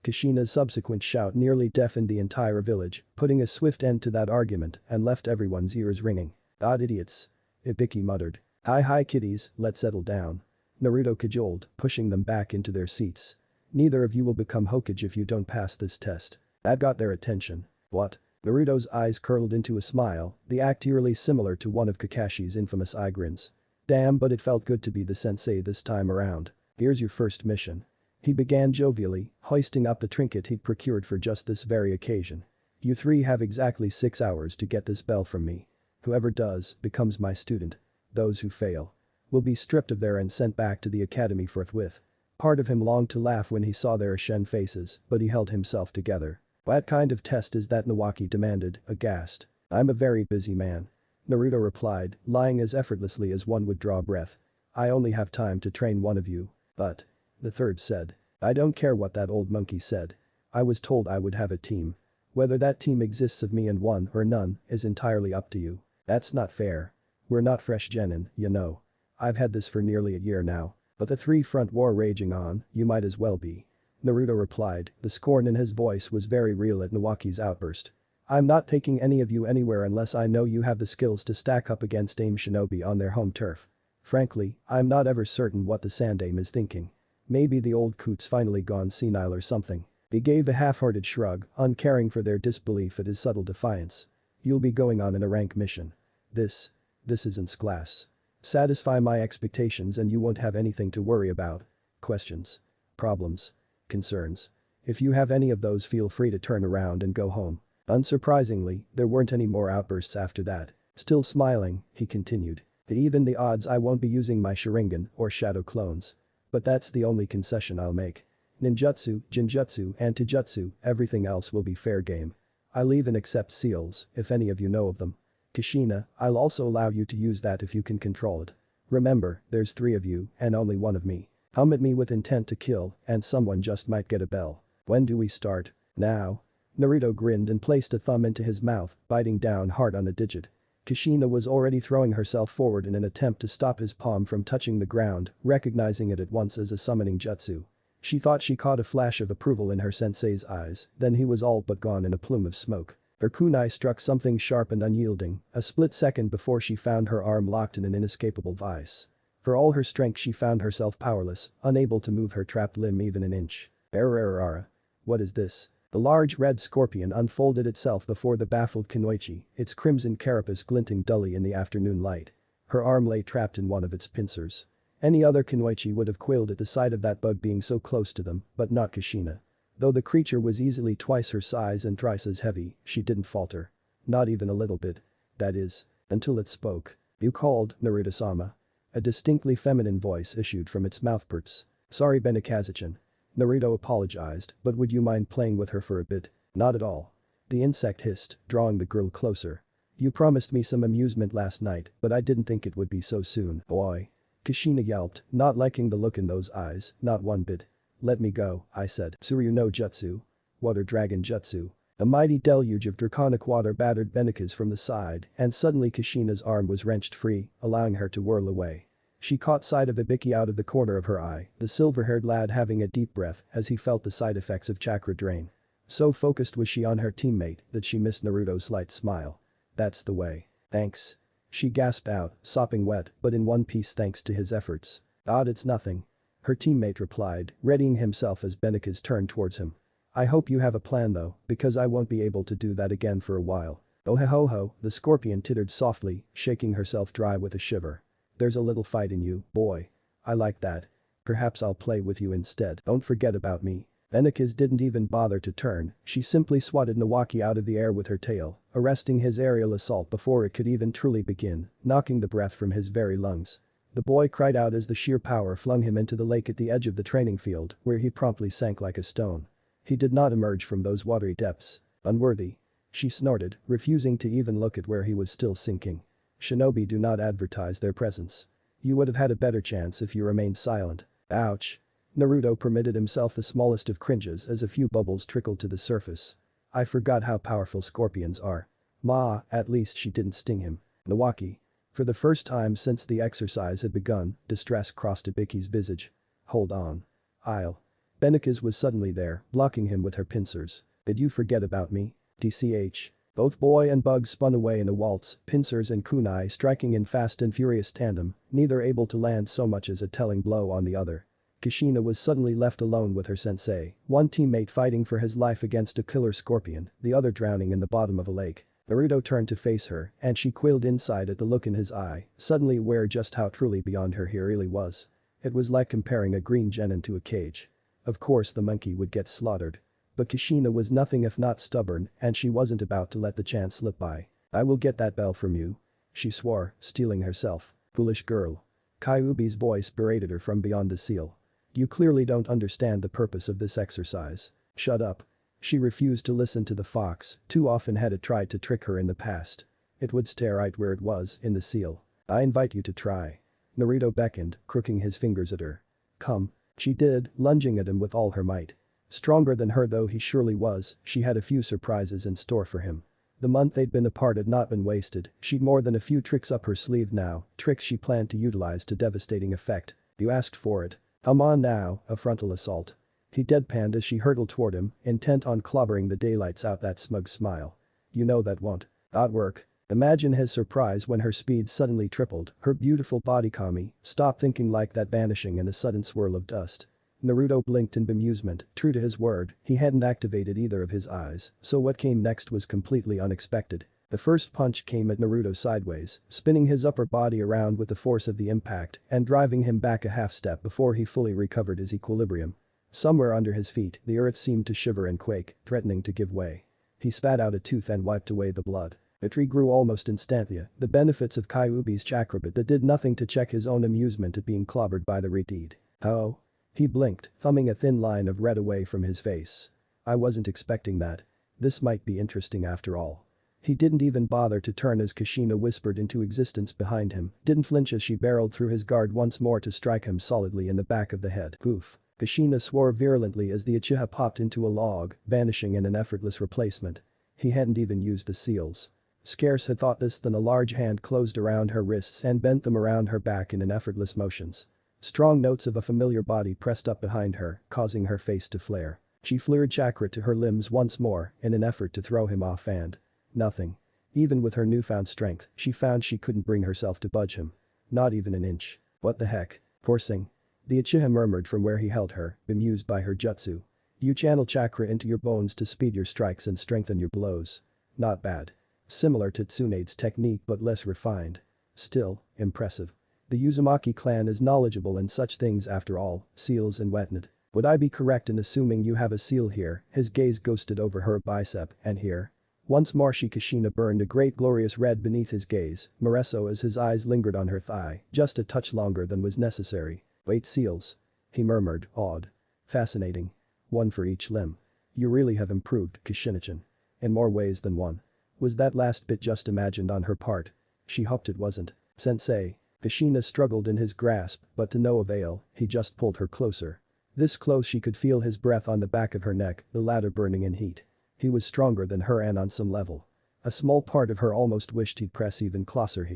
Kushina's subsequent shout nearly deafened the entire village, putting a swift end to that argument and left everyone's ears ringing. Odd idiots. Ibiki muttered. Hi kiddies, let's settle down. Naruto cajoled, pushing them back into their seats. Neither of you will become Hokage if you don't pass this test. That got their attention. What? Naruto's eyes curled into a smile, the act eerily similar to one of Kakashi's infamous eye grins. Damn, but it felt good to be the sensei this time around. Here's your first mission. He began jovially, hoisting up the trinket he'd procured for just this very occasion. You three have exactly 6 hours to get this bell from me. Whoever does, becomes my student. Those who fail will be stripped of their and sent back to the academy forthwith. Part of him longed to laugh when he saw their Shen faces, but he held himself together. What kind of test is that? Nawaki demanded, aghast. I'm a very busy man. Naruto replied, lying as effortlessly as one would draw breath. I only have time to train one of you. But. The third said. I don't care what that old monkey said. I was told I would have a team. Whether that team exists of me and one or none is entirely up to you. That's not fair. We're not fresh genin, you know. I've had this for nearly a year now. But the three-front war raging on, you might as well be. Naruto replied, the scorn in his voice was very real at Nawaki's outburst. I'm not taking any of you anywhere unless I know you have the skills to stack up against AIM shinobi on their home turf. Frankly, I'm not ever certain what the Sandaime is thinking. Maybe the old coot's finally gone senile or something. He gave a half-hearted shrug, uncaring for their disbelief at his subtle defiance. You'll be going on in a rank mission. This isn't class. Satisfy my expectations and you won't have anything to worry about. Questions. Problems. Concerns. If you have any of those, feel free to turn around and go home. Unsurprisingly, there weren't any more outbursts after that. Still smiling, he continued. Even the odds I won't be using my Sharingan or shadow clones. But that's the only concession I'll make. Ninjutsu, Jinjutsu and Taijutsu, everything else will be fair game. I'll even accept seals, if any of you know of them. Kushina, I'll also allow you to use that if you can control it. Remember, there's 3 of you and only 1 of me. Hum at me with intent to kill and someone just might get a bell. When do we start? Now. Naruto grinned and placed a thumb into his mouth, biting down hard on the digit. Kushina was already throwing herself forward in an attempt to stop his palm from touching the ground, recognizing it at once as a summoning jutsu. She thought she caught a flash of approval in her sensei's eyes, then he was all but gone in a plume of smoke. Her kunai struck something sharp and unyielding, a split second before she found her arm locked in an inescapable vice. For all her strength she found herself powerless, unable to move her trapped limb even an inch. Errarara. What is this? The large red scorpion unfolded itself before the baffled Kunoichi, its crimson carapace glinting dully in the afternoon light. Her arm lay trapped in one of its pincers. Any other Kunoichi would have quailed at the sight of that bug being so close to them, but not Kushina. Though the creature was easily twice her size and thrice as heavy, she didn't falter. Not even a little bit. That is, until it spoke. "You called, Naruto-sama." A distinctly feminine voice issued from its mouthparts. "Sorry, Benikazu-chan." Naruto apologized, but would you mind playing with her for a bit? Not at all. The insect hissed, drawing the girl closer. You promised me some amusement last night, but I didn't think it would be so soon, boy. Kushina yelped, not liking the look in those eyes, not one bit. Let me go, I said. Tsuryu no Jutsu. Water Dragon Jutsu. A mighty deluge of draconic water battered Benika's from the side, and suddenly Kushina's arm was wrenched free, allowing her to whirl away. She caught sight of Ibiki out of the corner of her eye, the silver-haired lad having a deep breath as he felt the side effects of chakra drain. So focused was she on her teammate that she missed Naruto's light smile. That's the way. Thanks. She gasped out, sopping wet, but in one piece thanks to his efforts. Odd, it's nothing. Her teammate replied, readying himself as Benika's turned towards him. I hope you have a plan though, because I won't be able to do that again for a while. Oh ho ho, the scorpion tittered softly, shaking herself dry with a shiver. There's a little fight in you, boy. I like that. Perhaps I'll play with you instead. Don't forget about me. Benika's didn't even bother to turn, she simply swatted Nawaki out of the air with her tail, arresting his aerial assault before it could even truly begin, knocking the breath from his very lungs. The boy cried out as the sheer power flung him into the lake at the edge of the training field, where he promptly sank like a stone. He did not emerge from those watery depths. Unworthy. She snorted, refusing to even look at where he was still sinking. Shinobi do not advertise their presence. You would have had a better chance if you remained silent. Ouch. Naruto permitted himself the smallest of cringes as a few bubbles trickled to the surface. I forgot how powerful scorpions are. Ma, at least she didn't sting him. Nawaki. For the first time since the exercise had begun, distress crossed Ibiki's visage. Hold on. I'll. Benika's was suddenly there, blocking him with her pincers. Did you forget about me? DCH. Both boy and bug spun away in a waltz, pincers and kunai striking in fast and furious tandem, neither able to land so much as a telling blow on the other. Kushina was suddenly left alone with her sensei, one teammate fighting for his life against a killer scorpion, the other drowning in the bottom of a lake. Naruto turned to face her, and she quailed inside at the look in his eye, suddenly aware just how truly beyond her he really was. It was like comparing a green genin to a cage. Of course the monkey would get slaughtered. But Kushina was nothing if not stubborn, and she wasn't about to let the chance slip by. I will get that bell from you. She swore, steeling herself. Foolish girl. Kyuubi's voice berated her from beyond the seal. You clearly don't understand the purpose of this exercise. Shut up. She refused to listen to the fox, too often had it tried to trick her in the past. It would stare right where it was, in the seal. I invite you to try. Naruto beckoned, crooking his fingers at her. Come. She did, lunging at him with all her might. Stronger than her though he surely was, she had a few surprises in store for him. The month they'd been apart had not been wasted, she'd more than a few tricks up her sleeve now, tricks she planned to utilize to devastating effect. You asked for it. Come on now, a frontal assault. He deadpanned as she hurtled toward him, intent on clobbering the daylights out that smug smile. You know that won't. Not work. Imagine his surprise when her speed suddenly tripled, her beautiful body Kami, stop thinking like that vanishing in a sudden swirl of dust. Naruto blinked in bemusement, true to his word, he hadn't activated either of his eyes, so what came next was completely unexpected. The first punch came at Naruto sideways, spinning his upper body around with the force of the impact and driving him back a half step before he fully recovered his equilibrium. Somewhere under his feet, the earth seemed to shiver and quake, threatening to give way. He spat out a tooth and wiped away the blood. The tree grew almost instantly, the benefits of Kyuubi's chakra but that did nothing to check his own amusement at being clobbered by the redeed. Oh? He blinked, thumbing a thin line of red away from his face. I wasn't expecting that. This might be interesting after all. He didn't even bother to turn as Kushina whispered into existence behind him, didn't flinch as she barreled through his guard once more to strike him solidly in the back of the head. Poof. Kushina swore virulently as the Uchiha popped into a log, vanishing in an effortless replacement. He hadn't even used the seals. Scarce had thought this than a large hand closed around her wrists and bent them around her back in an effortless motions. Strong notes of a familiar body pressed up behind her, causing her face to flare. She flared chakra to her limbs once more in an effort to throw him off and nothing. Even with her newfound strength, she found she couldn't bring herself to budge him. Not even an inch. What the heck? Forcing. The Uchiha murmured from where he held her, bemused by her jutsu. You channel chakra into your bones to speed your strikes and strengthen your blows. Not bad. Similar to Tsunade's technique but less refined. Still, impressive. The Uzumaki clan is knowledgeable in such things after all, seals and wetnut. Would I be correct in assuming you have a seal here? His gaze ghosted over her bicep, and here? Once more Shikishina burned a great glorious red beneath his gaze, Moreso as his eyes lingered on her thigh, just a touch longer than was necessary. 8 seals. He murmured, awed. Fascinating. 1 for each limb. You really have improved, Kishinichin. In more ways than one. Was that last bit just imagined on her part? She hoped it wasn't. Sensei. Kushina struggled in his grasp, but to no avail, he just pulled her closer. This close she could feel his breath on the back of her neck, the latter burning in heat. He was stronger than her and on some level. A small part of her almost wished he'd press even closer.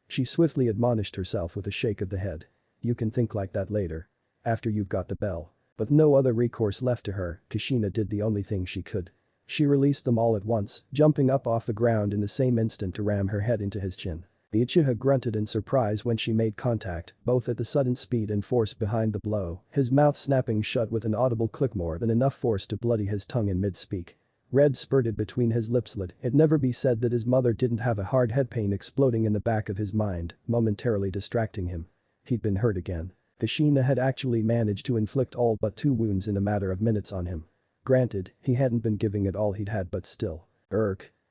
She swiftly admonished herself with a shake of the head. You can think like that later. After you've got the bell. But no other recourse left to her, Kushina did the only thing she could. She released them all at once, jumping up off the ground in the same instant to ram her head into his chin. The Uchiha grunted in surprise when she made contact, both at the sudden speed and force behind the blow, his mouth snapping shut with an audible click more than enough force to bloody his tongue in mid-speak. Red spurted between his lipslet. It never be said that his mother didn't have a hard head pain exploding in the back of his mind, momentarily distracting him. He'd been hurt again. Kushina had actually managed to inflict all but 2 wounds in a matter of minutes on him. Granted, he hadn't been giving it all he'd had but still.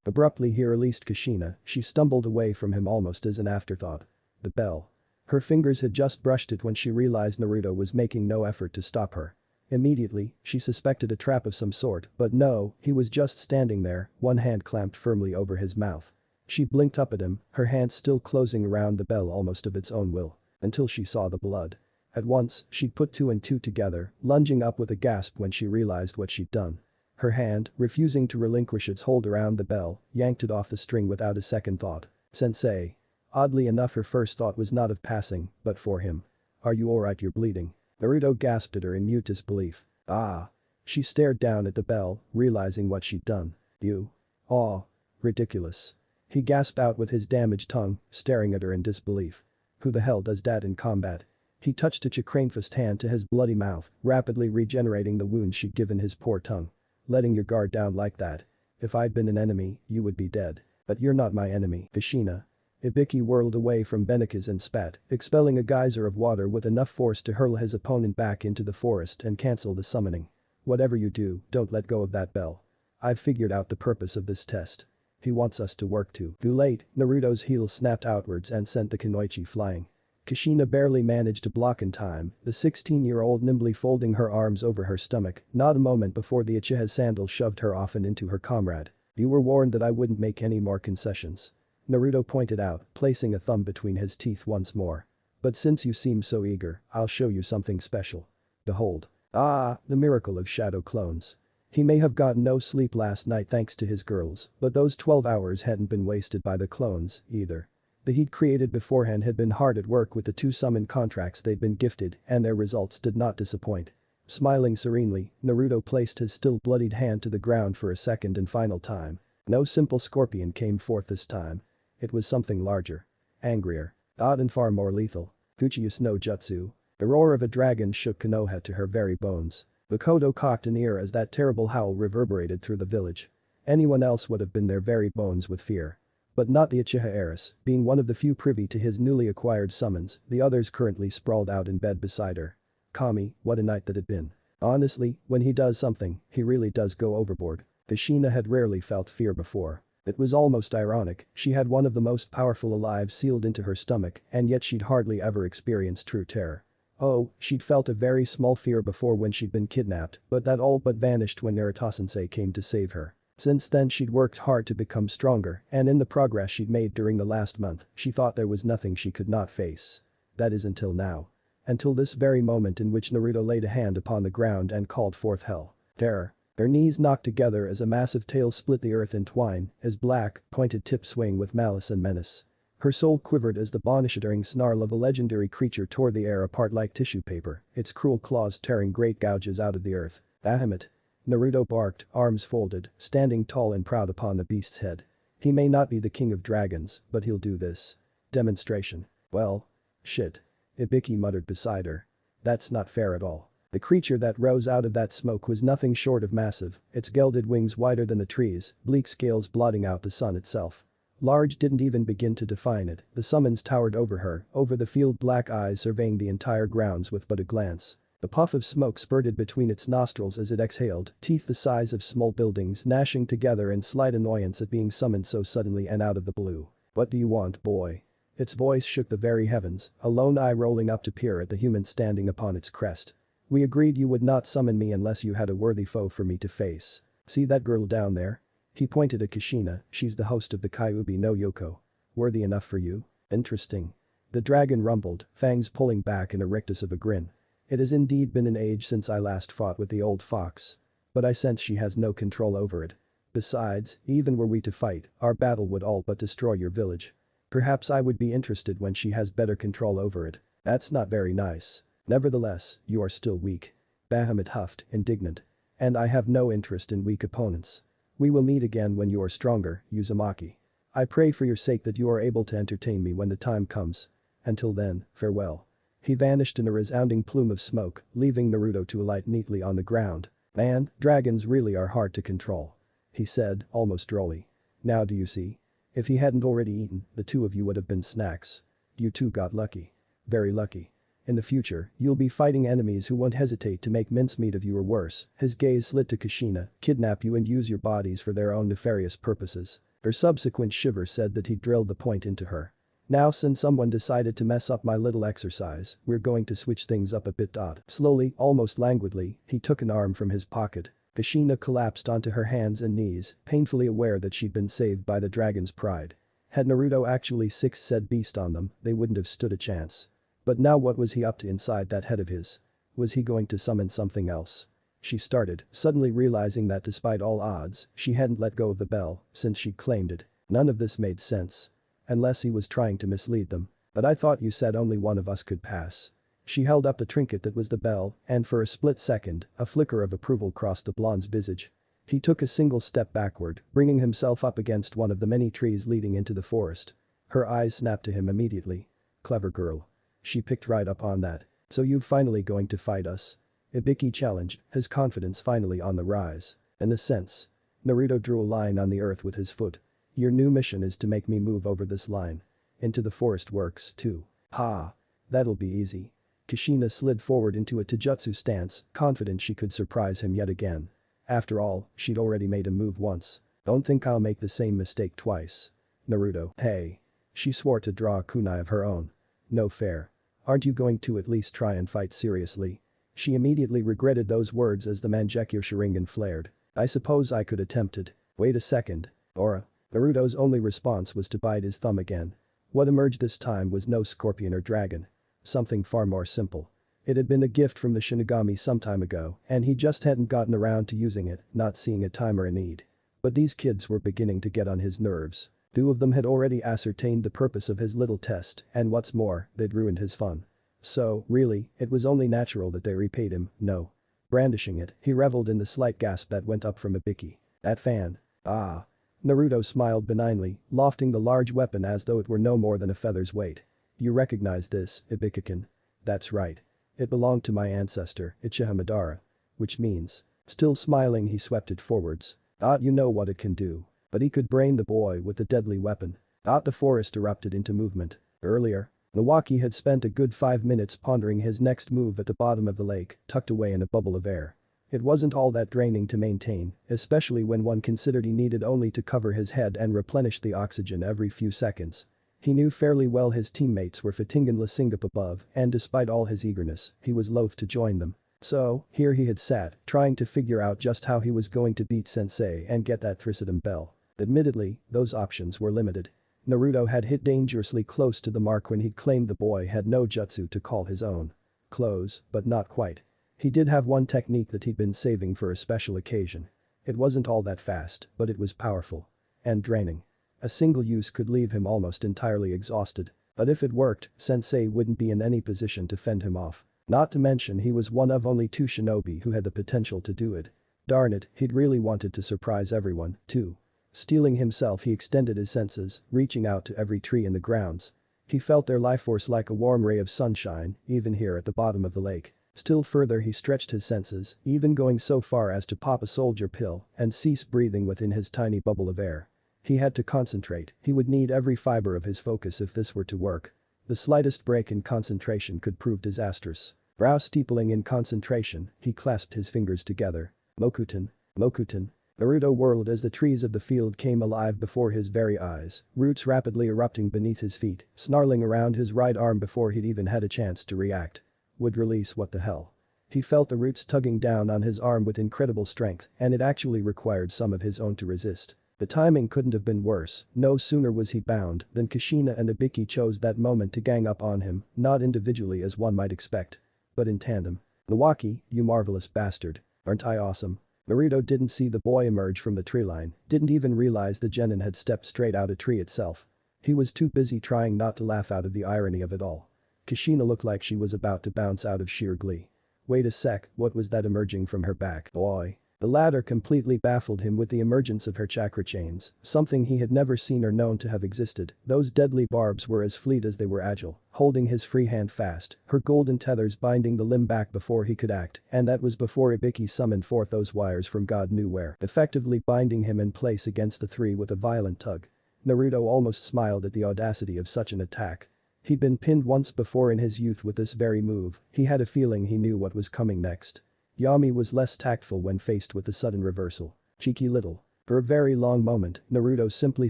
Abruptly he released Kushina, she stumbled away from him almost as an afterthought. The bell. Her fingers had just brushed it when she realized Naruto was making no effort to stop her. Immediately, she suspected a trap of some sort, but no, he was just standing there, one hand clamped firmly over his mouth. She blinked up at him, her hand still closing around the bell almost of its own will, until she saw the blood. At once, she'd put 2 and 2 together, lunging up with a gasp when she realized what she'd done. Her hand, refusing to relinquish its hold around the bell, yanked it off the string without a second thought. Sensei. Oddly enough her first thought was not of passing, but for him. Are you alright? You're bleeding. Naruto gasped at her in mute disbelief. Ah. She stared down at the bell, realizing what she'd done. You. Aw. Ridiculous. He gasped out with his damaged tongue, staring at her in disbelief. Who the hell does that in combat? He touched a chakranefast hand to his bloody mouth, rapidly regenerating the wounds she'd given his poor tongue. Letting your guard down like that. If I'd been an enemy, you would be dead. But you're not my enemy, Kushina. Ibiki whirled away from Benekes and spat, expelling a geyser of water with enough force to hurl his opponent back into the forest and cancel the summoning. Whatever you do, don't let go of that bell. I've figured out the purpose of this test. He wants us to work too late, Naruto's heel snapped outwards and sent the kunoichi flying. Kushina barely managed to block in time, the 16-year-old nimbly folding her arms over her stomach, not a moment before the Uchiha's sandal shoved her off and into her comrade. You were warned that I wouldn't make any more concessions. Naruto pointed out, placing a thumb between his teeth once more. But since you seem so eager, I'll show you something special. Behold. Ah, the miracle of shadow clones. He may have gotten no sleep last night thanks to his girls, but those 12 hours hadn't been wasted by the clones, either. The heat created beforehand had been hard at work with the 2 summon contracts they'd been gifted, and their results did not disappoint. Smiling serenely, Naruto placed his still bloodied hand to the ground for a second and final time. No simple scorpion came forth this time. It was something larger. Angrier. Odd and far more lethal. Uchiha no Jutsu. The roar of a dragon shook Konoha to her very bones. Makoto cocked an ear as that terrible howl reverberated through the village. Anyone else would have been their very bones with fear. But not the Uchiha heiress, being one of the few privy to his newly acquired summons, the others currently sprawled out in bed beside her. Kami, what a night that had been. Honestly, when he does something, he really does go overboard. Kushina had rarely felt fear before. It was almost ironic, she had one of the most powerful alive sealed into her stomach, and yet she'd hardly ever experienced true terror. Oh, she'd felt a very small fear before when she'd been kidnapped, but that all but vanished when Naruto-sensei came to save her. Since then she'd worked hard to become stronger, and in the progress she'd made during the last month, she thought there was nothing she could not face. That is until now. Until this very moment in which Naruto laid a hand upon the ground and called forth hell. Terror. Their knees knocked together as a massive tail split the earth in twine, his black, pointed tip swing with malice and menace. Her soul quivered as the bone-shattering snarl of a legendary creature tore the air apart like tissue paper, its cruel claws tearing great gouges out of the earth. Bahamut. Naruto barked, arms folded, standing tall and proud upon the beast's head. He may not be the king of dragons, but he'll do this. Demonstration. Well. Shit. Ibiki muttered beside her. That's not fair at all. The creature that rose out of that smoke was nothing short of massive, its gelded wings wider than the trees, bleak scales blotting out the sun itself. Large didn't even begin to define it, the summons towered over her, over the field, black eyes surveying the entire grounds with but a glance. The puff of smoke spurted between its nostrils as it exhaled, teeth the size of small buildings gnashing together in slight annoyance at being summoned so suddenly and out of the blue. What do you want, boy? Its voice shook the very heavens, a lone eye rolling up to peer at the human standing upon its crest. We agreed you would not summon me unless you had a worthy foe for me to face. See that girl down there? He pointed at Kushina, she's the host of the Kyuubi no Yoko. Worthy enough for you? Interesting. The dragon rumbled, fangs pulling back in a rictus of a grin. It has indeed been an age since I last fought with the old fox. But I sense she has no control over it. Besides, even were we to fight, our battle would all but destroy your village. Perhaps I would be interested when she has better control over it. That's not very nice. Nevertheless, you are still weak. Bahamut huffed, indignant. And I have no interest in weak opponents. We will meet again when you are stronger, Uzumaki. I pray for your sake that you are able to entertain me when the time comes. Until then, farewell. He vanished in a resounding plume of smoke, leaving Naruto to alight neatly on the ground. Man, dragons really are hard to control. He said, almost drolly. Now do you see? If he hadn't already eaten, the two of you would have been snacks. You two got lucky. Very lucky. In the future, you'll be fighting enemies who won't hesitate to make mincemeat of you or worse. His gaze slid to Kushina, kidnap you and use your bodies for their own nefarious purposes. Her subsequent shiver said that he drilled the point into her. Now since someone decided to mess up my little exercise, we're going to switch things up a bit. Slowly, almost languidly, he took an arm from his pocket. Kushina collapsed onto her hands and knees, painfully aware that she'd been saved by the dragon's pride. Had Naruto actually sixth said beast on them, they wouldn't have stood a chance. But now what was he up to inside that head of his? Was he going to summon something else? She started, suddenly realizing that despite all odds, she hadn't let go of the bell since she'd claimed it. None of this made sense. Unless he was trying to mislead them. But I thought you said only one of us could pass. She held up the trinket that was the bell, and for a split second, a flicker of approval crossed the blonde's visage. He took a single step backward, bringing himself up against one of the many trees leading into the forest. Her eyes snapped to him immediately. Clever girl. She picked right up on that. So you finally going to fight us? Ibiki challenged, his confidence finally on the rise. In a sense. Naruto drew a line on the earth with his foot. Your new mission is to make me move over this line. Into the forest works, too. Ha. That'll be easy. Kushina slid forward into a taijutsu stance, confident she could surprise him yet again. After all, she'd already made a move once. Don't think I'll make the same mistake twice. Naruto, hey. She swore to draw a kunai of her own. No fair. Aren't you going to at least try and fight seriously? She immediately regretted those words as the Mangekyo Sharingan flared. I suppose I could attempt it. Wait a second. Aura. Naruto's only response was to bite his thumb again. What emerged this time was no scorpion or dragon. Something far more simple. It had been a gift from the Shinigami some time ago, and he just hadn't gotten around to using it, not seeing a time or a need. But these kids were beginning to get on his nerves. Two of them had already ascertained the purpose of his little test, and what's more, they'd ruined his fun. So, really, it was only natural that they repaid him, no. Brandishing it, he reveled in the slight gasp that went up from Ibiki. That fan. Ah. Naruto smiled benignly, lofting the large weapon as though it were no more than a feather's weight. You recognize this, Ibiki-kun? That's right. It belonged to my ancestor, Uchiha Madara. Which means. Still smiling he swept it forwards. You know what it can do. But he could brain the boy with the deadly weapon. The forest erupted into movement. Earlier, Nawaki had spent a good 5 minutes pondering his next move at the bottom of the lake, tucked away in a bubble of air. It wasn't all that draining to maintain, especially when one considered he needed only to cover his head and replenish the oxygen every few seconds. He knew fairly well his teammates were fatiguing Lasingap above, and despite all his eagerness, he was loath to join them. So, here he had sat, trying to figure out just how he was going to beat Sensei and get that Thricidum bell. Admittedly, those options were limited. Naruto had hit dangerously close to the mark when he'd claimed the boy had no jutsu to call his own. Close, but not quite. He did have one technique that he'd been saving for a special occasion. It wasn't all that fast, but it was powerful. And draining. A single use could leave him almost entirely exhausted. But if it worked, Sensei wouldn't be in any position to fend him off. Not to mention he was one of only 2 shinobi who had the potential to do it. Darn it, he'd really wanted to surprise everyone, too. Steeling himself, he extended his senses, reaching out to every tree in the grounds. He felt their life force like a warm ray of sunshine, even here at the bottom of the lake. Still further he stretched his senses, even going so far as to pop a soldier pill and cease breathing within his tiny bubble of air. He had to concentrate, he would need every fiber of his focus if this were to work. The slightest break in concentration could prove disastrous. Brow steepling in concentration, he clasped his fingers together. Mokuton. Mokuton. Naruto whirled as the trees of the field came alive before his very eyes, roots rapidly erupting beneath his feet, snarling around his right arm before he'd even had a chance to react. Would release what the hell. He felt the roots tugging down on his arm with incredible strength, and it actually required some of his own to resist. The timing couldn't have been worse. No sooner was he bound than Kushina and Ibiki chose that moment to gang up on him, not individually as one might expect, but in tandem. Iwaki, you marvelous bastard. Aren't I awesome? Naruto didn't see the boy emerge from the tree line, didn't even realize the genin had stepped straight out a tree itself. He was too busy trying not to laugh out of the irony of it all. Kushina looked like she was about to bounce out of sheer glee. Wait a sec, what was that emerging from her back, boy? The latter completely baffled him with the emergence of her chakra chains, something he had never seen or known to have existed. Those deadly barbs were as fleet as they were agile, holding his free hand fast, her golden tethers binding the limb back before he could act, and that was before Ibiki summoned forth those wires from God knew where, effectively binding him in place against the 3 with a violent tug. Naruto almost smiled at the audacity of such an attack. He'd been pinned once before in his youth with this very move, he had a feeling he knew what was coming next. Yami was less tactful when faced with the sudden reversal. Cheeky little. For a very long moment, Naruto simply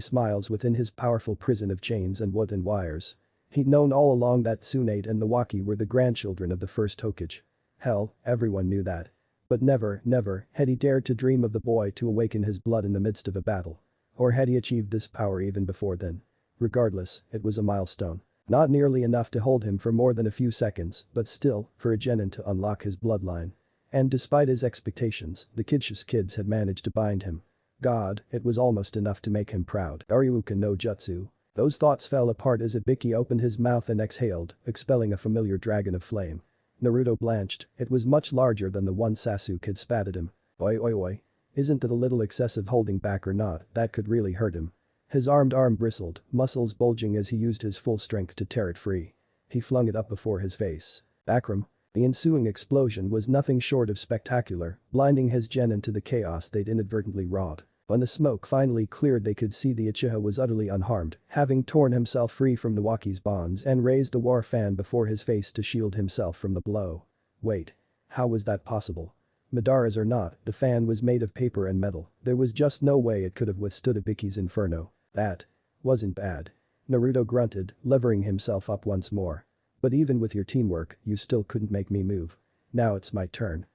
smiles within his powerful prison of chains and wood and wires. He'd known all along that Tsunade and Iwaki were the grandchildren of the first Hokage. Hell, everyone knew that. But never had he dared to dream of the boy to awaken his blood in the midst of a battle. Or had he achieved this power even before then? Regardless, it was a milestone. Not nearly enough to hold him for more than a few seconds, but still, for a genin to unlock his bloodline. And despite his expectations, the Kidshus kids had managed to bind him. God, it was almost enough to make him proud. Aryuuka no Jutsu. Those thoughts fell apart as Ibiki opened his mouth and exhaled, expelling a familiar dragon of flame. Naruto blanched, it was much larger than the one Sasuke had spat at him. Oi oi oi. Isn't it a little excessive holding back or not, that could really hurt him. His armed arm bristled, muscles bulging as he used his full strength to tear it free. He flung it up before his face. Akram. The ensuing explosion was nothing short of spectacular, blinding his genin to the chaos they'd inadvertently wrought. When the smoke finally cleared they could see the Uchiha was utterly unharmed, having torn himself free from Iwaki's bonds and raised the war fan before his face to shield himself from the blow. Wait. How was that possible? Madara's or not, the fan was made of paper and metal, there was just no way it could have withstood Ibiki's inferno. That wasn't bad. Naruto grunted, levering himself up once more. But even with your teamwork, you still couldn't make me move. Now it's my turn.